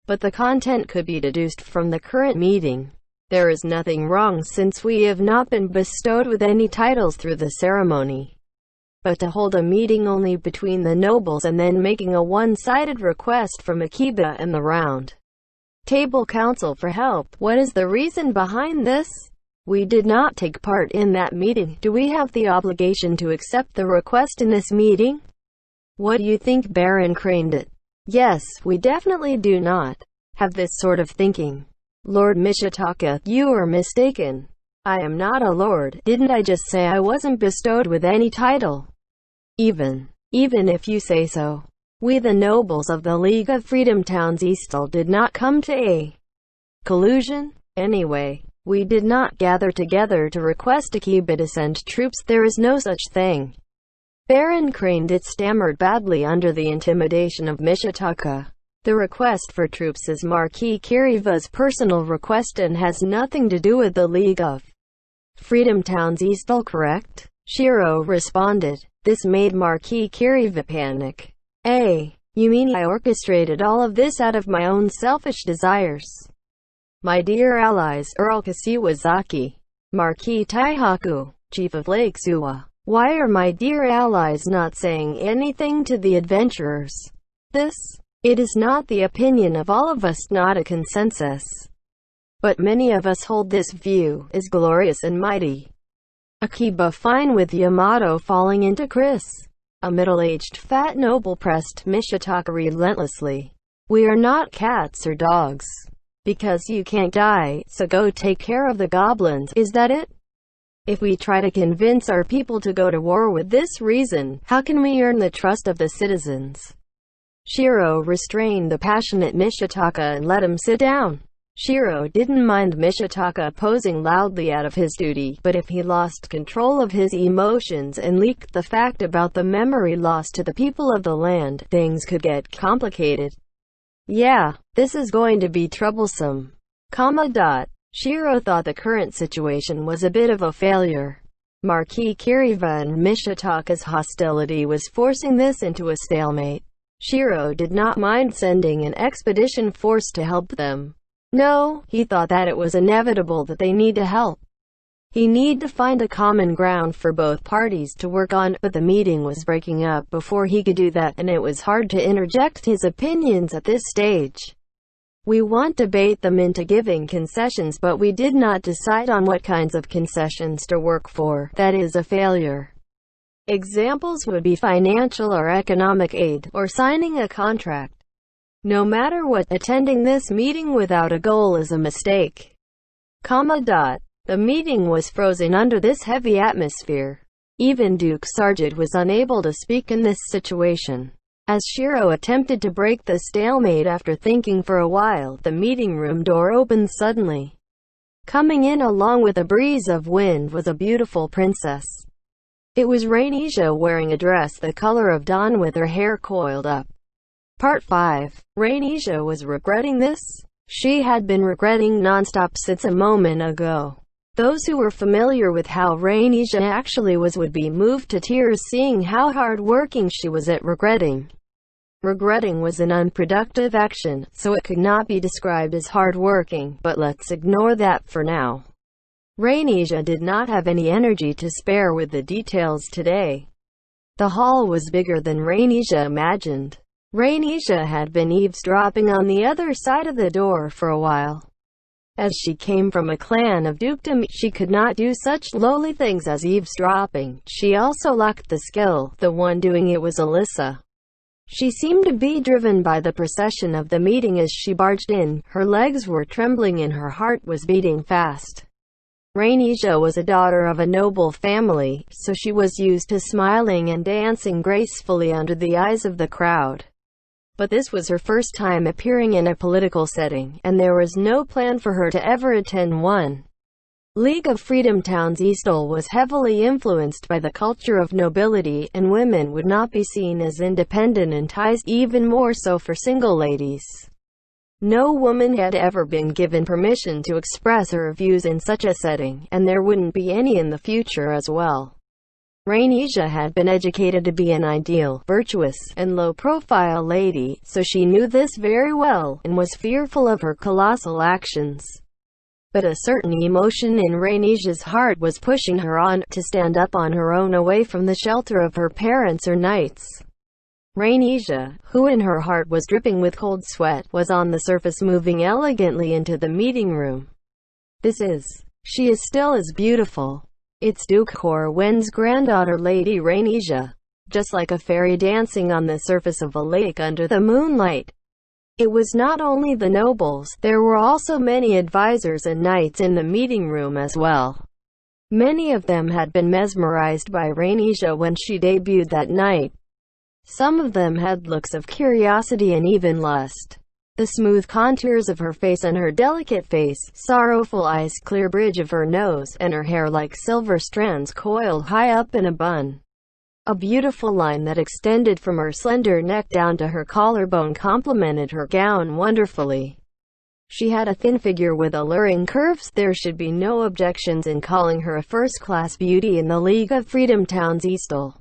But the content could be deduced from the current meeting. There is nothing wrong since we have not been bestowed with any titles through the ceremony. But to hold a meeting only between the nobles and then making a one-sided request from Akiba and the Round Table Council for help, what is the reason behind this? We did not take part in that meeting. Do we have the obligation to accept the request in this meeting? What do you think, Baron Craned? Yes, we definitely do not have this sort of thinking. Lord Mishitaka, you are mistaken. I am not a lord. Didn't I just say I wasn't bestowed with any title? Even if you say so. We the nobles of the League of Freedom Towns Eastal did not come to a collusion. Anyway, we did not gather together to request Akiba to send troops. There is no such thing. Baron Craned stammered badly under the intimidation of Mishitaka. The request for troops is Marquis Kiriva's personal request and has nothing to do with the League of Freedom Towns Eastal, correct? Shiro responded. This made Marquis Kiriva panic. You mean I orchestrated all of this out of my own selfish desires? My dear allies, Earl Kashiwazaki, Marquis Taihaku, Chief of Lake Suwa, why are my dear allies not saying anything to the adventurers? It is not the opinion of all of us, not a consensus. But many of us hold this view, is glorious and mighty. Akiba fine with Yamato falling into Chris. A middle-aged fat noble pressed Mishitaka relentlessly. We are not cats or dogs. Because you can't die, so go take care of the goblins, is that it? If we try to convince our people to go to war with this reason, how can we earn the trust of the citizens? Shiro restrained the passionate Mishitaka and let him sit down. Shiro didn't mind Mishitaka opposing loudly out of his duty, but if he lost control of his emotions and leaked the fact about the memory loss to the people of the land, things could get complicated. Yeah, this is going to be troublesome. Shiro thought the current situation was a bit of a failure. Marquis Kiriva and Mishitaka's hostility was forcing this into a stalemate. Shiro did not mind sending an expedition force to help them. No, he thought that it was inevitable that they need to help. He needed to find a common ground for both parties to work on, but the meeting was breaking up before he could do that, and it was hard to interject his opinions at this stage. We want to bait them into giving concessions, but we did not decide on what kinds of concessions to work for. That is a failure. Examples would be financial or economic aid, or signing a contract. No matter what, attending this meeting without a goal is a mistake. The meeting was frozen under this heavy atmosphere. Even Duke Sargent was unable to speak in this situation. As Shiro attempted to break the stalemate after thinking for a while, the meeting room door opened suddenly. Coming in along with a breeze of wind was a beautiful princess. It was Rhaenyra, wearing a dress the color of dawn with her hair coiled up. Part 5. Rhaenyra was regretting this. She had been regretting nonstop since a moment ago. Those who were familiar with how Rhaenyra actually was would be moved to tears seeing how hard-working she was at regretting. Regretting was an unproductive action, so it could not be described as hard-working, but let's ignore that for now. Rhaenyra did not have any energy to spare with the details today. The hall was bigger than Rhaenyra imagined. Rhaenyra had been eavesdropping on the other side of the door for a while. As she came from a clan of dukedom, she could not do such lowly things as eavesdropping. She also lacked the skill. The one doing it was Alyssa. She seemed to be driven by the procession of the meeting as she barged in. Her legs were trembling and her heart was beating fast. Rhaenyra was a daughter of a noble family, so she was used to smiling and dancing gracefully under the eyes of the crowd. But this was her first time appearing in a political setting, and there was no plan for her to ever attend one. League of Freedom Towns Eastall was heavily influenced by the culture of nobility, and women would not be seen as independent in ties, even more so for single ladies. No woman had ever been given permission to express her views in such a setting, and there wouldn't be any in the future as well. Rhaenyra had been educated to be an ideal, virtuous, and low-profile lady, so she knew this very well, and was fearful of her colossal actions. But a certain emotion in Rhaenyra's heart was pushing her on, to stand up on her own away from the shelter of her parents or knights. Rhaenyra, who in her heart was dripping with cold sweat, was on the surface moving elegantly into the meeting room. She is still as beautiful. It's Duke Corwin's granddaughter, Lady Rhaenyra. Just like a fairy dancing on the surface of a lake under the moonlight. It was not only the nobles, there were also many advisors and knights in the meeting room as well. Many of them had been mesmerized by Rhaenyra when she debuted that night. Some of them had looks of curiosity and even lust. The smooth contours of her face and her delicate face, sorrowful eyes, clear bridge of her nose, and her hair like silver strands coiled high up in a bun. A beautiful line that extended from her slender neck down to her collarbone complemented her gown wonderfully. She had a thin figure with alluring curves. There should be no objections in calling her a first-class beauty in the League of Freedom Towns Eastall.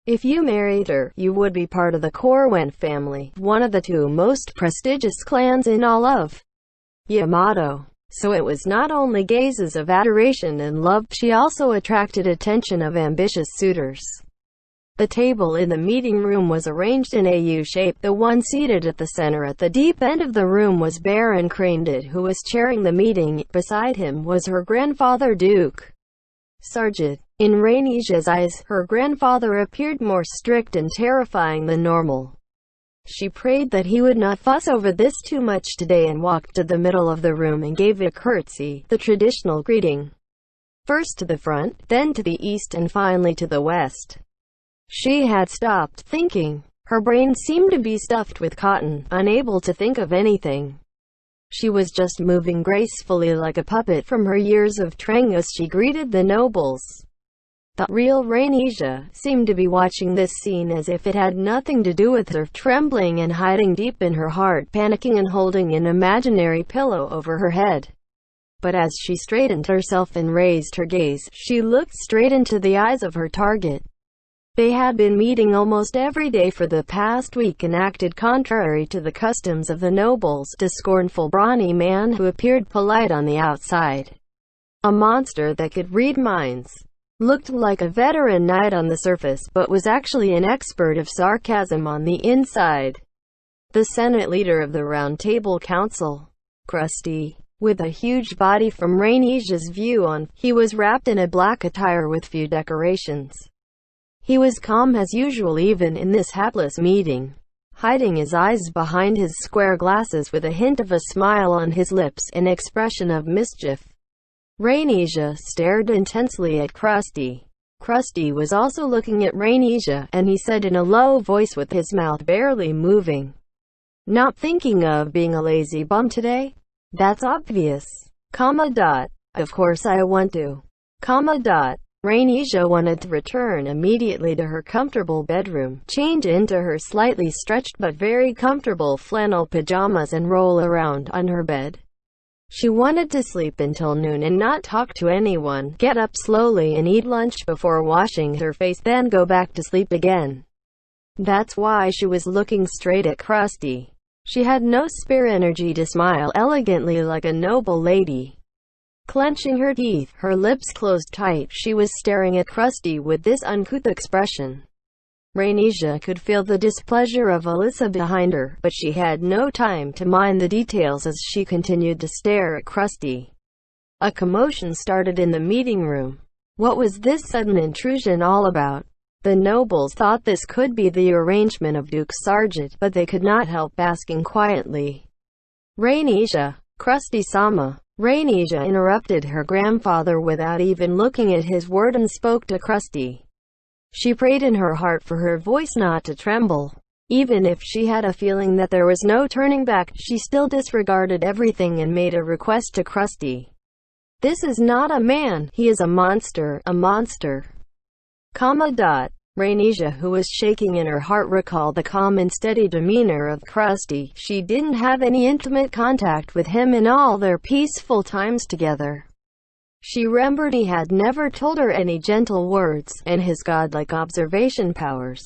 If you married her, you would be part of the Corwin family, one of the two most prestigious clans in all of Yamato. So it was not only gazes of adoration and love, she also attracted attention of ambitious suitors. The table in the meeting room was arranged in a U-shape. The one seated at the center at the deep end of the room was Baron Cranewood, who was chairing the meeting. Beside him was her grandfather, Duke Sargent. In Rhaenyra's eyes, her grandfather appeared more strict and terrifying than normal. She prayed that he would not fuss over this too much today and walked to the middle of the room and gave a curtsy, the traditional greeting. First to the front, then to the east and finally to the west. She had stopped thinking. Her brain seemed to be stuffed with cotton, unable to think of anything. She was just moving gracefully like a puppet from her years of training as she greeted the nobles. The real Rhaenyra seemed to be watching this scene as if it had nothing to do with her, trembling and hiding deep in her heart, panicking and holding an imaginary pillow over her head. But as she straightened herself and raised her gaze, she looked straight into the eyes of her target. They had been meeting almost every day for the past week and acted contrary to the customs of the nobles, a scornful, brawny man who appeared polite on the outside. a monster that could read minds. Looked like a veteran knight on the surface, but was actually an expert of sarcasm on the inside. The Senate leader of the Round Table Council. Crusty. With a huge body from Rhaenicia's view on, he was wrapped in a black attire with few decorations. He was calm as usual even in this hapless meeting, hiding his eyes behind his square glasses with a hint of a smile on his lips, an expression of mischief. Rhaenyra stared intensely at Crusty. Crusty was also looking at Rhaenyra, and he said in a low voice with his mouth barely moving, "Not thinking of being a lazy bum today? That's obvious. Of course I want to. Rhaenyra wanted to return immediately to her comfortable bedroom, change into her slightly stretched but very comfortable flannel pajamas and roll around on her bed. She wanted to sleep until noon and not talk to anyone, get up slowly and eat lunch before washing her face, then go back to sleep again. That's why she was looking straight at Crusty. She had no spare energy to smile elegantly like a noble lady. Clenching her teeth, her lips closed tight, she was staring at Crusty with this uncouth expression. Rhaenyra could feel the displeasure of Alyssa behind her, but she had no time to mind the details as she continued to stare at Crusty. A commotion started in the meeting room. What was this sudden intrusion all about? The nobles thought this could be the arrangement of Duke Sargeant, but they could not help asking quietly, "Rhaenyra, Crusty-sama." Rhaenyra interrupted her grandfather without even looking at his word and spoke to Crusty. She prayed in her heart for her voice not to tremble. Even if she had a feeling that there was no turning back, she still disregarded everything and made a request to Crusty. "This is not a man, he is a monster, a monster." Rhaenyra, who was shaking in her heart, recalled the calm and steady demeanor of Crusty. She didn't have any intimate contact with him in all their peaceful times together. She remembered he had never told her any gentle words, and his godlike observation powers.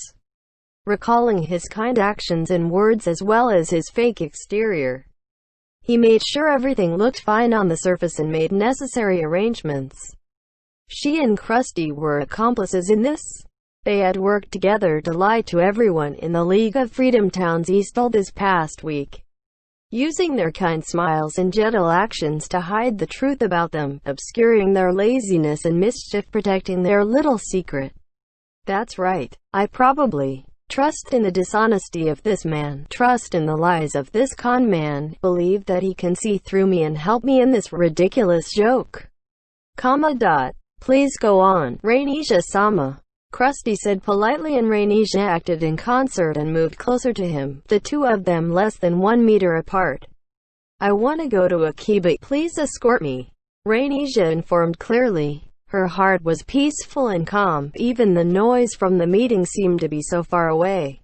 Recalling his kind actions and words as well as his fake exterior, he made sure everything looked fine on the surface and made necessary arrangements. She and Crusty were accomplices in this. They had worked together to lie to everyone in the League of Freedom Towns East all this past week, using their kind smiles and gentle actions to hide the truth about them, obscuring their laziness and mischief, protecting their little secret. That's right. I probably trust in the dishonesty of this man, trust in the lies of this con man, believe that he can see through me and help me in this ridiculous joke. Please go on, Rhaenyra-sama. Crusty said politely, and Rhaenyra acted in concert and moved closer to him, the two of them less than 1 meter apart. "I want to go to Akiba. Please escort me," Rhaenyra informed clearly. Her heart was peaceful and calm, even the noise from the meeting seemed to be so far away.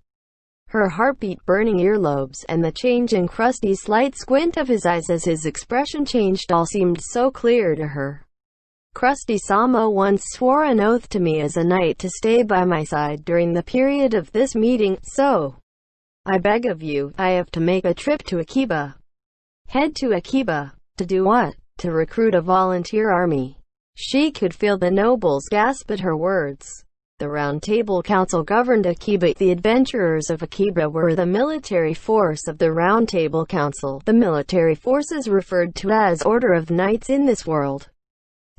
Her heartbeat burning earlobes, and the change in Crusty's slight squint of his eyes as his expression changed all seemed so clear to her. "Crusty-sama once swore an oath to me as a knight to stay by my side during the period of this meeting, so I beg of you, I have to make a trip to Akiba." "Head to Akiba? To do what?" "To recruit a volunteer army." She could feel the nobles gasp at her words. The Round Table Council governed Akiba. The adventurers of Akiba were the military force of the Round Table Council, the military forces referred to as Order of Knights in this world.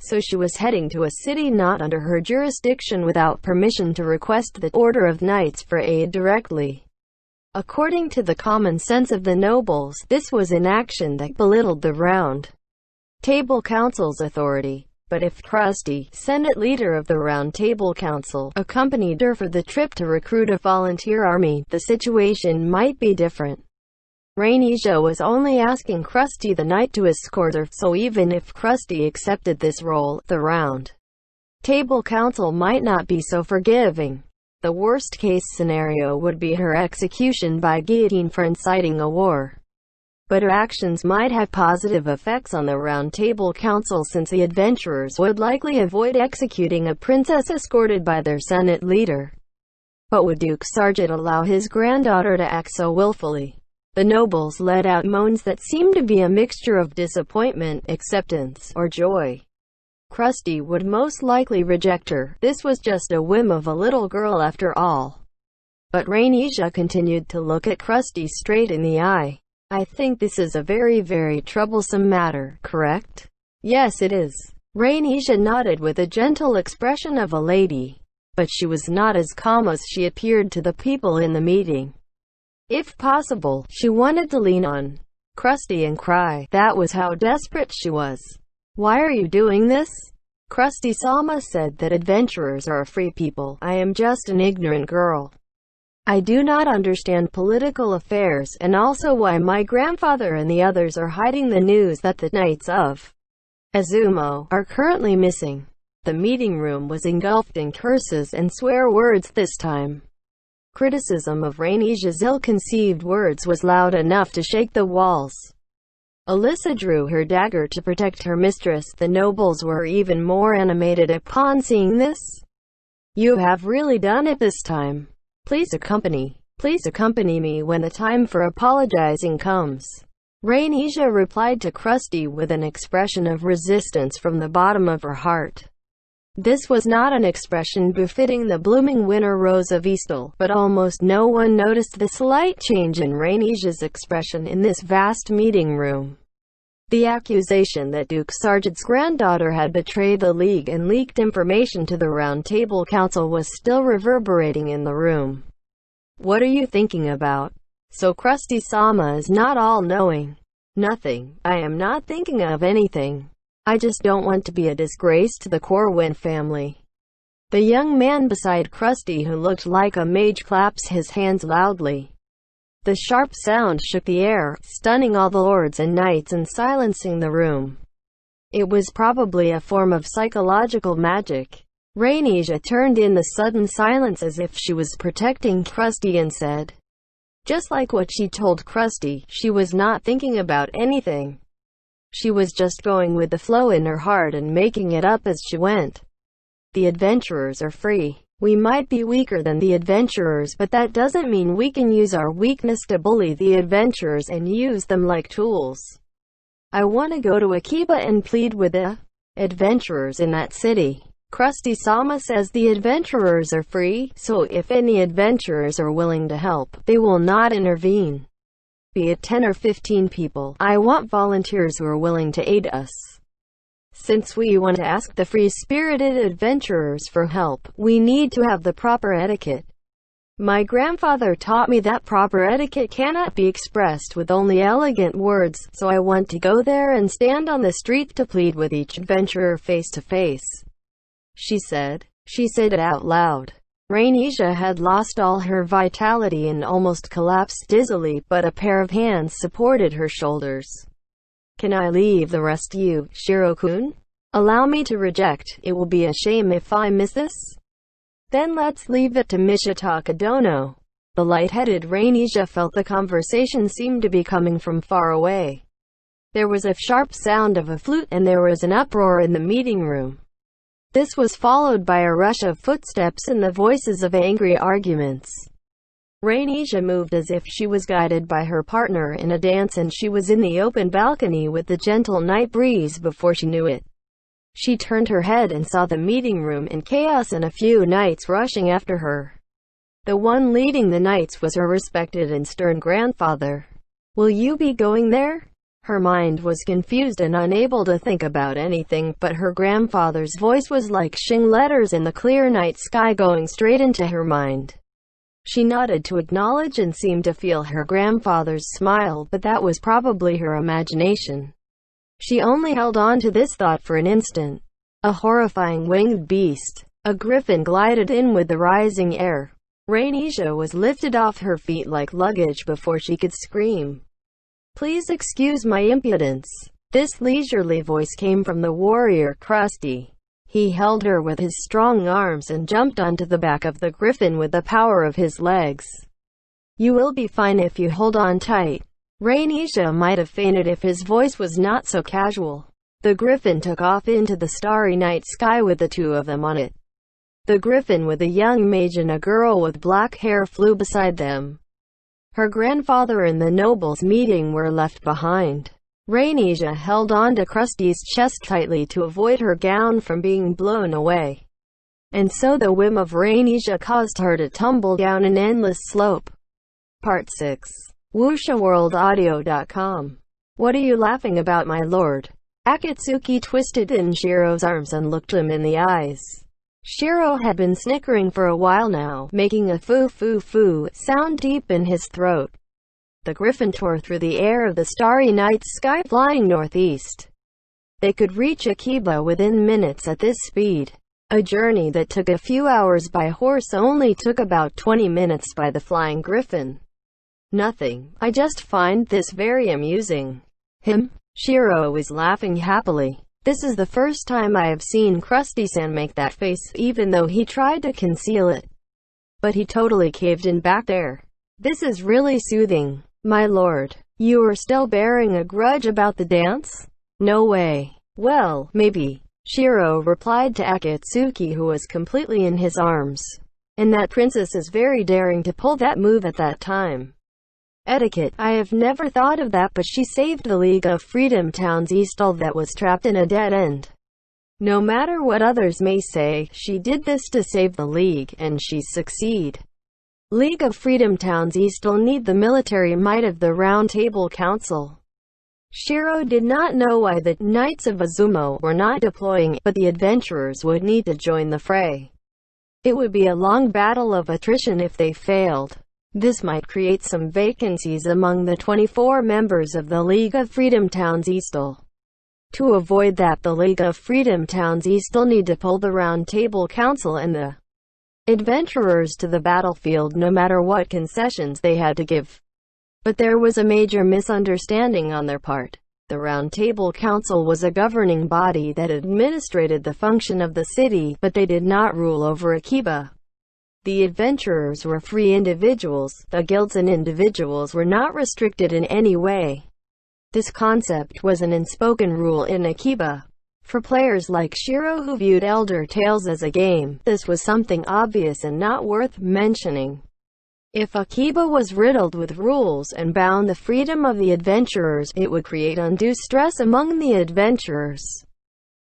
So she was heading to a city not under her jurisdiction without permission to request the Order of Knights for aid directly. According to the common sense of the nobles, this was an action that belittled the Round Table Council's authority. But if Crusty, Senate leader of the Round Table Council, accompanied her for the trip to recruit a volunteer army, the situation might be different. Rhaenyra was only asking Crusty the Knight to escort her, so even if Crusty accepted this role, the Round Table Council might not be so forgiving. The worst-case scenario would be her execution by guillotine for inciting a war. But her actions might have positive effects on the Round Table Council, since the adventurers would likely avoid executing a princess escorted by their Senate leader. But would Duke Sargeant allow his granddaughter to act so willfully? The nobles let out moans that seemed to be a mixture of disappointment, acceptance, or joy. Krusty would most likely reject her. This was just a whim of a little girl after all. But Rainisha continued to look at Krusty straight in the eye. I think this is a very troublesome matter, correct? Yes, it is. Rainisha nodded with a gentle expression of a lady. But she was not as calm as she appeared to the people in the meeting. If possible, she wanted to lean on Krusty and cry. That was how desperate she was. Why are you doing this? Krusty Sama said that adventurers are a free people. I am just an ignorant girl. I do not understand political affairs, and also why my grandfather and the others are hiding the news that the Knights of Azumo are currently missing. The meeting room was engulfed in curses and swear words this time. Criticism of Rainisha's ill-conceived words was loud enough to shake the walls. Alyssa drew her dagger to protect her mistress. The nobles were even more animated upon seeing this. You have really done it this time. Please accompany me when the time for apologizing comes. Rainisha replied to Krusty with an expression of resistance from the bottom of her heart. This was not an expression befitting the blooming winter rose of Eastal, but almost no one noticed the slight change in Rainisha's expression in this vast meeting room. The accusation that Duke Sargent's granddaughter had betrayed the League and leaked information to the Round Table Council was still reverberating in the room. What are you thinking about? So Krusty Sama is not all-knowing. Nothing. I am not thinking of anything. I just don't want to be a disgrace to the Corwin family. The young man beside Krusty, who looked like a mage, claps his hands loudly. The sharp sound shook the air, stunning all the lords and knights and silencing the room. It was probably a form of psychological magic. Rainisha turned in the sudden silence as if she was protecting Krusty and said, just like what she told Krusty, she was not thinking about anything. She was just going with the flow in her heart and making it up as she went. The adventurers are free. We might be weaker than the adventurers, but that doesn't mean we can use our weakness to bully the adventurers and use them like tools. I want to go to Akiba and plead with the adventurers in that city. Krusty Sama says the adventurers are free, so if any adventurers are willing to help, they will not intervene. Be it 10 or 15 people, I want volunteers who are willing to aid us. Since we want to ask the free-spirited adventurers for help, we need to have the proper etiquette. My grandfather taught me that proper etiquette cannot be expressed with only elegant words, so I want to go there and stand on the street to plead with each adventurer face to face. She said it out loud. Rainisha had lost all her vitality and almost collapsed dizzily, but a pair of hands supported her shoulders. Can I leave the rest to you, Shiro-kun? Allow me to reject. It will be a shame if I miss this. Then let's leave it to Mishitaka Dono. The light-headed Rainisha felt the conversation seemed to be coming from far away. There was a sharp sound of a flute, and there was an uproar in the meeting room. This was followed by a rush of footsteps and the voices of angry arguments. Rainisha moved as if she was guided by her partner in a dance, and she was in the open balcony with the gentle night breeze before she knew it. She turned her head and saw the meeting room in chaos and a few knights rushing after her. The one leading the knights was her respected and stern grandfather. Will you be going there? Her mind was confused and unable to think about anything, but her grandfather's voice was like Xing letters in the clear night sky going straight into her mind. She nodded to acknowledge and seemed to feel her grandfather's smile, but that was probably her imagination. She only held on to this thought for an instant. A horrifying winged beast, a griffin, glided in with the rising air. Rainisha was lifted off her feet like luggage before she could scream. Please excuse my impudence. This leisurely voice came from the warrior Krusty. He held her with his strong arms and jumped onto the back of the griffin with the power of his legs. You will be fine if you hold on tight. Rainisha might have fainted if his voice was not so casual. The griffin took off into the starry night sky with the two of them on it. The griffin with a young mage and a girl with black hair flew beside them. Her grandfather and the nobles meeting were left behind. Rhaenyra held on to Krusty's chest tightly to avoid her gown from being blown away. And so the whim of Rhaenyra caused her to tumble down an endless slope. Part 6. WuxaWorldAudio.com. What are you laughing about, my lord? Akatsuki twisted in Shiro's arms and looked him in the eyes. Shiro had been snickering for a while now, making a foo-foo-foo sound deep in his throat. The griffin tore through the air of the starry night sky, flying northeast. They could reach Akiba within minutes at this speed. A journey that took a few hours by horse only took about 20 minutes by the flying griffin. Nothing. I just find this very amusing. Him? Shiro was laughing happily. This is the first time I have seen Krusty-san make that face, even though he tried to conceal it. But he totally caved in back there. This is really soothing. My lord, you are still bearing a grudge about the dance? No way. Well, maybe. Shiro replied to Akatsuki, who was completely in his arms. And that princess is very daring to pull that move at that time. Etiquette. I have never thought of that, but she saved the League of Freedom Town's Eastall that was trapped in a dead end. No matter what others may say, she did this to save the League, and she succeed. League of Freedom Town's Eastall need the military might of the Round Table Council. Shiro did not know why the Knights of Izumo were not deploying, but the adventurers would need to join the fray. It would be a long battle of attrition if they failed. This might create some vacancies among the 24 members of the League of Freedom Town's Eastall. To avoid that, the League of Freedom Town's Eastall need to pull the Round Table Council and the adventurers to the battlefield no matter what concessions they had to give. But there was a major misunderstanding on their part. The Round Table Council was a governing body that administrated the function of the city, but they did not rule over Akiba. The adventurers were free individuals. The guilds and individuals were not restricted in any way. This concept was an unspoken rule in Akiba. For players like Shiro who viewed Elder Tales as a game, this was something obvious and not worth mentioning. If Akiba was riddled with rules and bound the freedom of the adventurers, it would create undue stress among the adventurers.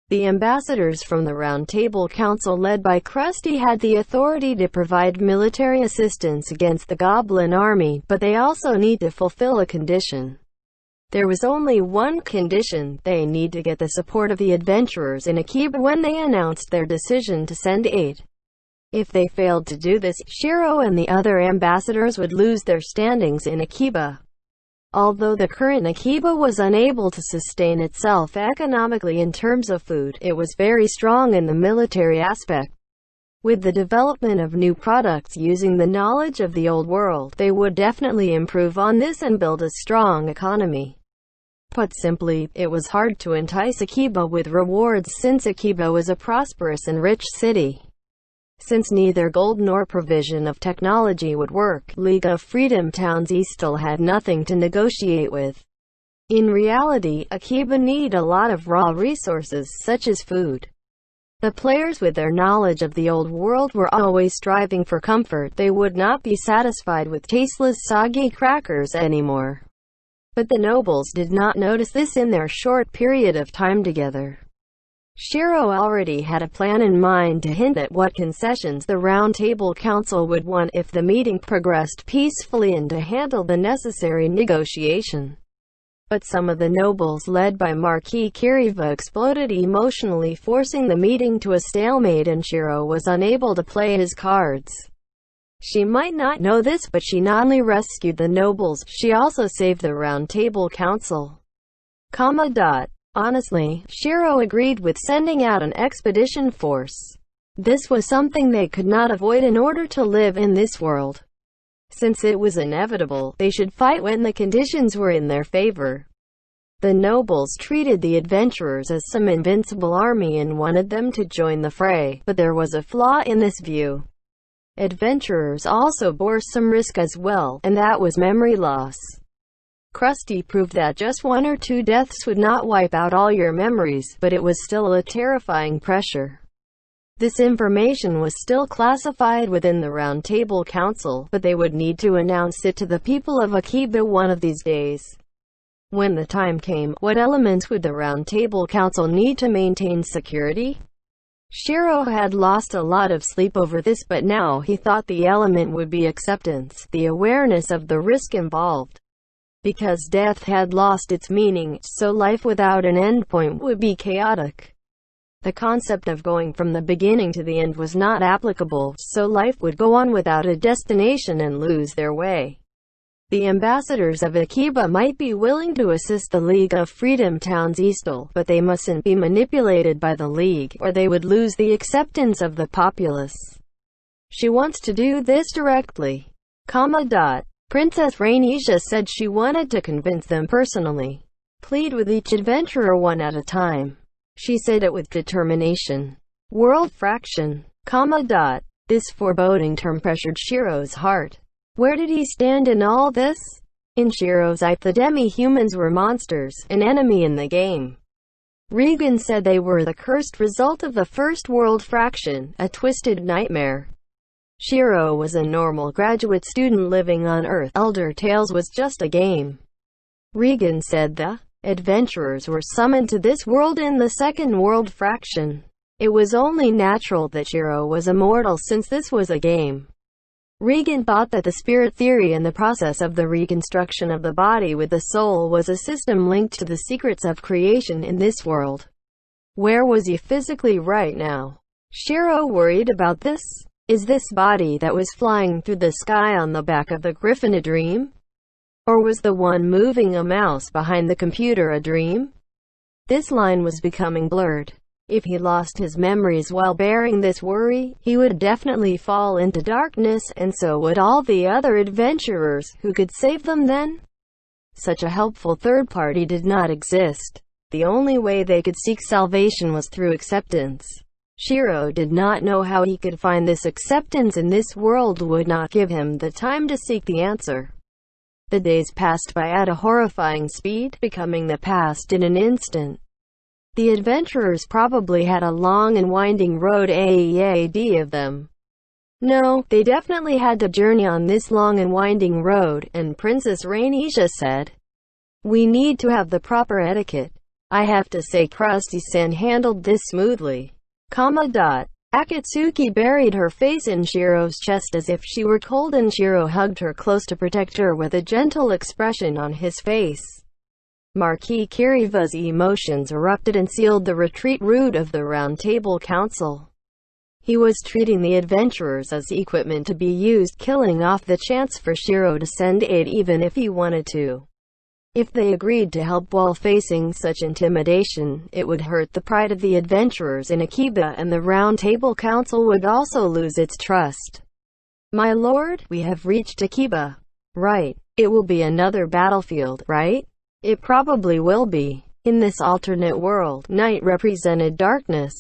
The ambassadors from the Round Table Council led by Krusty had the authority to provide military assistance against the Goblin army, but they also need to fulfill a condition. There was only one condition: they need to get the support of the adventurers in Akiba when they announced their decision to send aid. If they failed to do this, Shiro and the other ambassadors would lose their standings in Akiba. Although the current Akiba was unable to sustain itself economically in terms of food, it was very strong in the military aspect. With the development of new products using the knowledge of the old world, they would definitely improve on this and build a strong economy. Put simply, it was hard to entice Akiba with rewards since Akiba was a prosperous and rich city. Since neither gold nor provision of technology would work, League of Freedom Town's Eastall had nothing to negotiate with. In reality, Akiba need a lot of raw resources such as food. The players with their knowledge of the old world were always striving for comfort. They would not be satisfied with tasteless soggy crackers anymore. But the nobles did not notice this in their short period of time together. Shiro already had a plan in mind to hint at what concessions the Round Table Council would want if the meeting progressed peacefully and to handle the necessary negotiation. But some of the nobles led by Marquis Kiriva exploded emotionally, forcing the meeting to a stalemate, and Shiro was unable to play his cards. She might not know this, but she not only rescued the nobles, she also saved the Round Table Council. Honestly, Shiro agreed with sending out an expedition force. This was something they could not avoid in order to live in this world. Since it was inevitable, they should fight when the conditions were in their favor. The nobles treated the adventurers as some invincible army and wanted them to join the fray, but there was a flaw in this view. Adventurers also bore some risk as well, and that was memory loss. Krusty proved that just 1 or 2 deaths would not wipe out all your memories, but it was still a terrifying pressure. This information was still classified within the Round Table Council, but they would need to announce it to the people of Akiba one of these days. When the time came, what elements would the Round Table Council need to maintain security? Shiro had lost a lot of sleep over this, but now he thought the element would be acceptance, the awareness of the risk involved. Because death had lost its meaning, so life without an endpoint would be chaotic. The concept of going from the beginning to the end was not applicable, so life would go on without a destination and lose their way. The ambassadors of Akiba might be willing to assist the League of Freedom Towns Eastal, but they mustn't be manipulated by the League, or they would lose the acceptance of the populace. She wants to do this directly. Princess Rainesia said she wanted to convince them personally. Plead with each adventurer one at a time. She said it with determination. World Fraction. This foreboding term pressured Shiro's heart. Where did he stand in all this? In Shiro's eye, the demi-humans were monsters, an enemy in the game. Regan said they were the cursed result of the First World Fraction, a twisted nightmare. Shiro was a normal graduate student living on Earth. Elder Tales was just a game. Regan said the adventurers were summoned to this world in the Second World Fraction. It was only natural that Shiro was immortal since this was a game. Regan thought that the spirit theory and the process of the reconstruction of the body with the soul was a system linked to the secrets of creation in this world. Where was he physically right now? Shiro worried about this. Is this body that was flying through the sky on the back of the Griffin a dream? Or was the one moving a mouse behind the computer a dream? This line was becoming blurred. If he lost his memories while bearing this worry, he would definitely fall into darkness, and so would all the other adventurers. Who could save them then? Such a helpful third party did not exist. The only way they could seek salvation was through acceptance. Shiro did not know how he could find this acceptance, and this world would not give him the time to seek the answer. The days passed by at a horrifying speed, becoming the past in an instant. The adventurers probably had a long and winding road ahead of them. No, they definitely had to journey on this long and winding road, and Princess Rainesia said, "We need to have the proper etiquette. I have to say Krusty-san handled this smoothly." Akatsuki buried her face in Shiro's chest as if she were cold, and Shiro hugged her close to protect her with a gentle expression on his face. Marquis Kiriva's emotions erupted and sealed the retreat route of the Round Table Council. He was treating the adventurers as equipment to be used, killing off the chance for Shiro to send aid even if he wanted to. If they agreed to help while facing such intimidation, it would hurt the pride of the adventurers in Akiba, and the Round Table Council would also lose its trust. "My lord, we have reached Akiba." "Right. It will be another battlefield, right?" "It probably will be." In this alternate world, night represented darkness.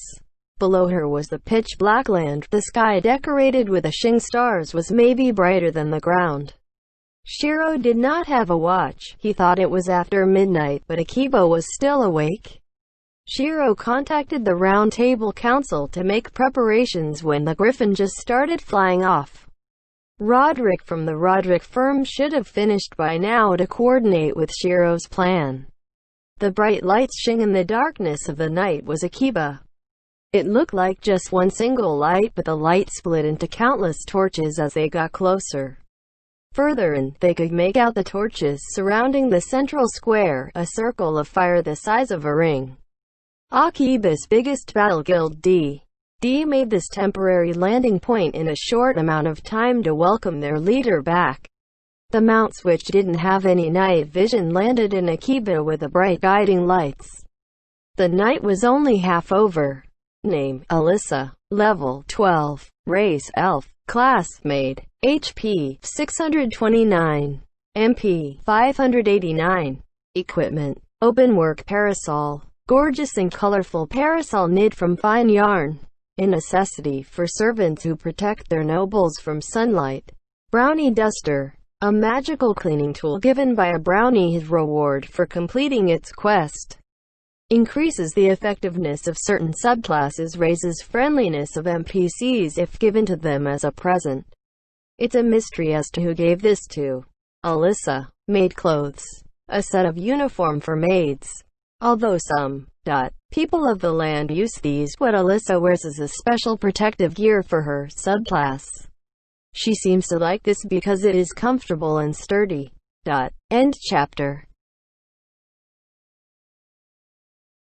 Below her was the pitch-black land. The sky, decorated with Ashing stars, was maybe brighter than the ground. Shiro did not have a watch. He thought it was after midnight, but Akiba was still awake. Shiro contacted the Round Table Council to make preparations when the Griffin just started flying off. Roderick from the Roderick firm should have finished by now to coordinate with Shiro's plan. The bright lights shing in the darkness of the night was Akiba. It looked like just one single light, but the light split into countless torches as they got closer. Further in, they could make out the torches surrounding the central square, a circle of fire the size of a ring. Akiba's biggest battle guild D made this temporary landing point in a short amount of time to welcome their leader back. The mounts, which didn't have any night vision, landed in Akiba with the bright guiding lights. The night was only half over. Name: Alyssa. Level 12. Race: Elf. Class: Maid. HP: 629. MP: 589. Equipment: openwork parasol. Gorgeous and colorful parasol knit from fine yarn. A necessity for servants who protect their nobles from sunlight. Brownie duster. A magical cleaning tool given by a brownie. His reward for completing its quest. Increases the effectiveness of certain subclasses, raises friendliness of NPCs if given to them as a present. It's a mystery as to who gave this to Alyssa. Maid clothes. a set of uniform for maids. Although some people of the land use these, what Alyssa wears is a special protective gear for her subclass. She seems to like this because it is comfortable and sturdy. End chapter.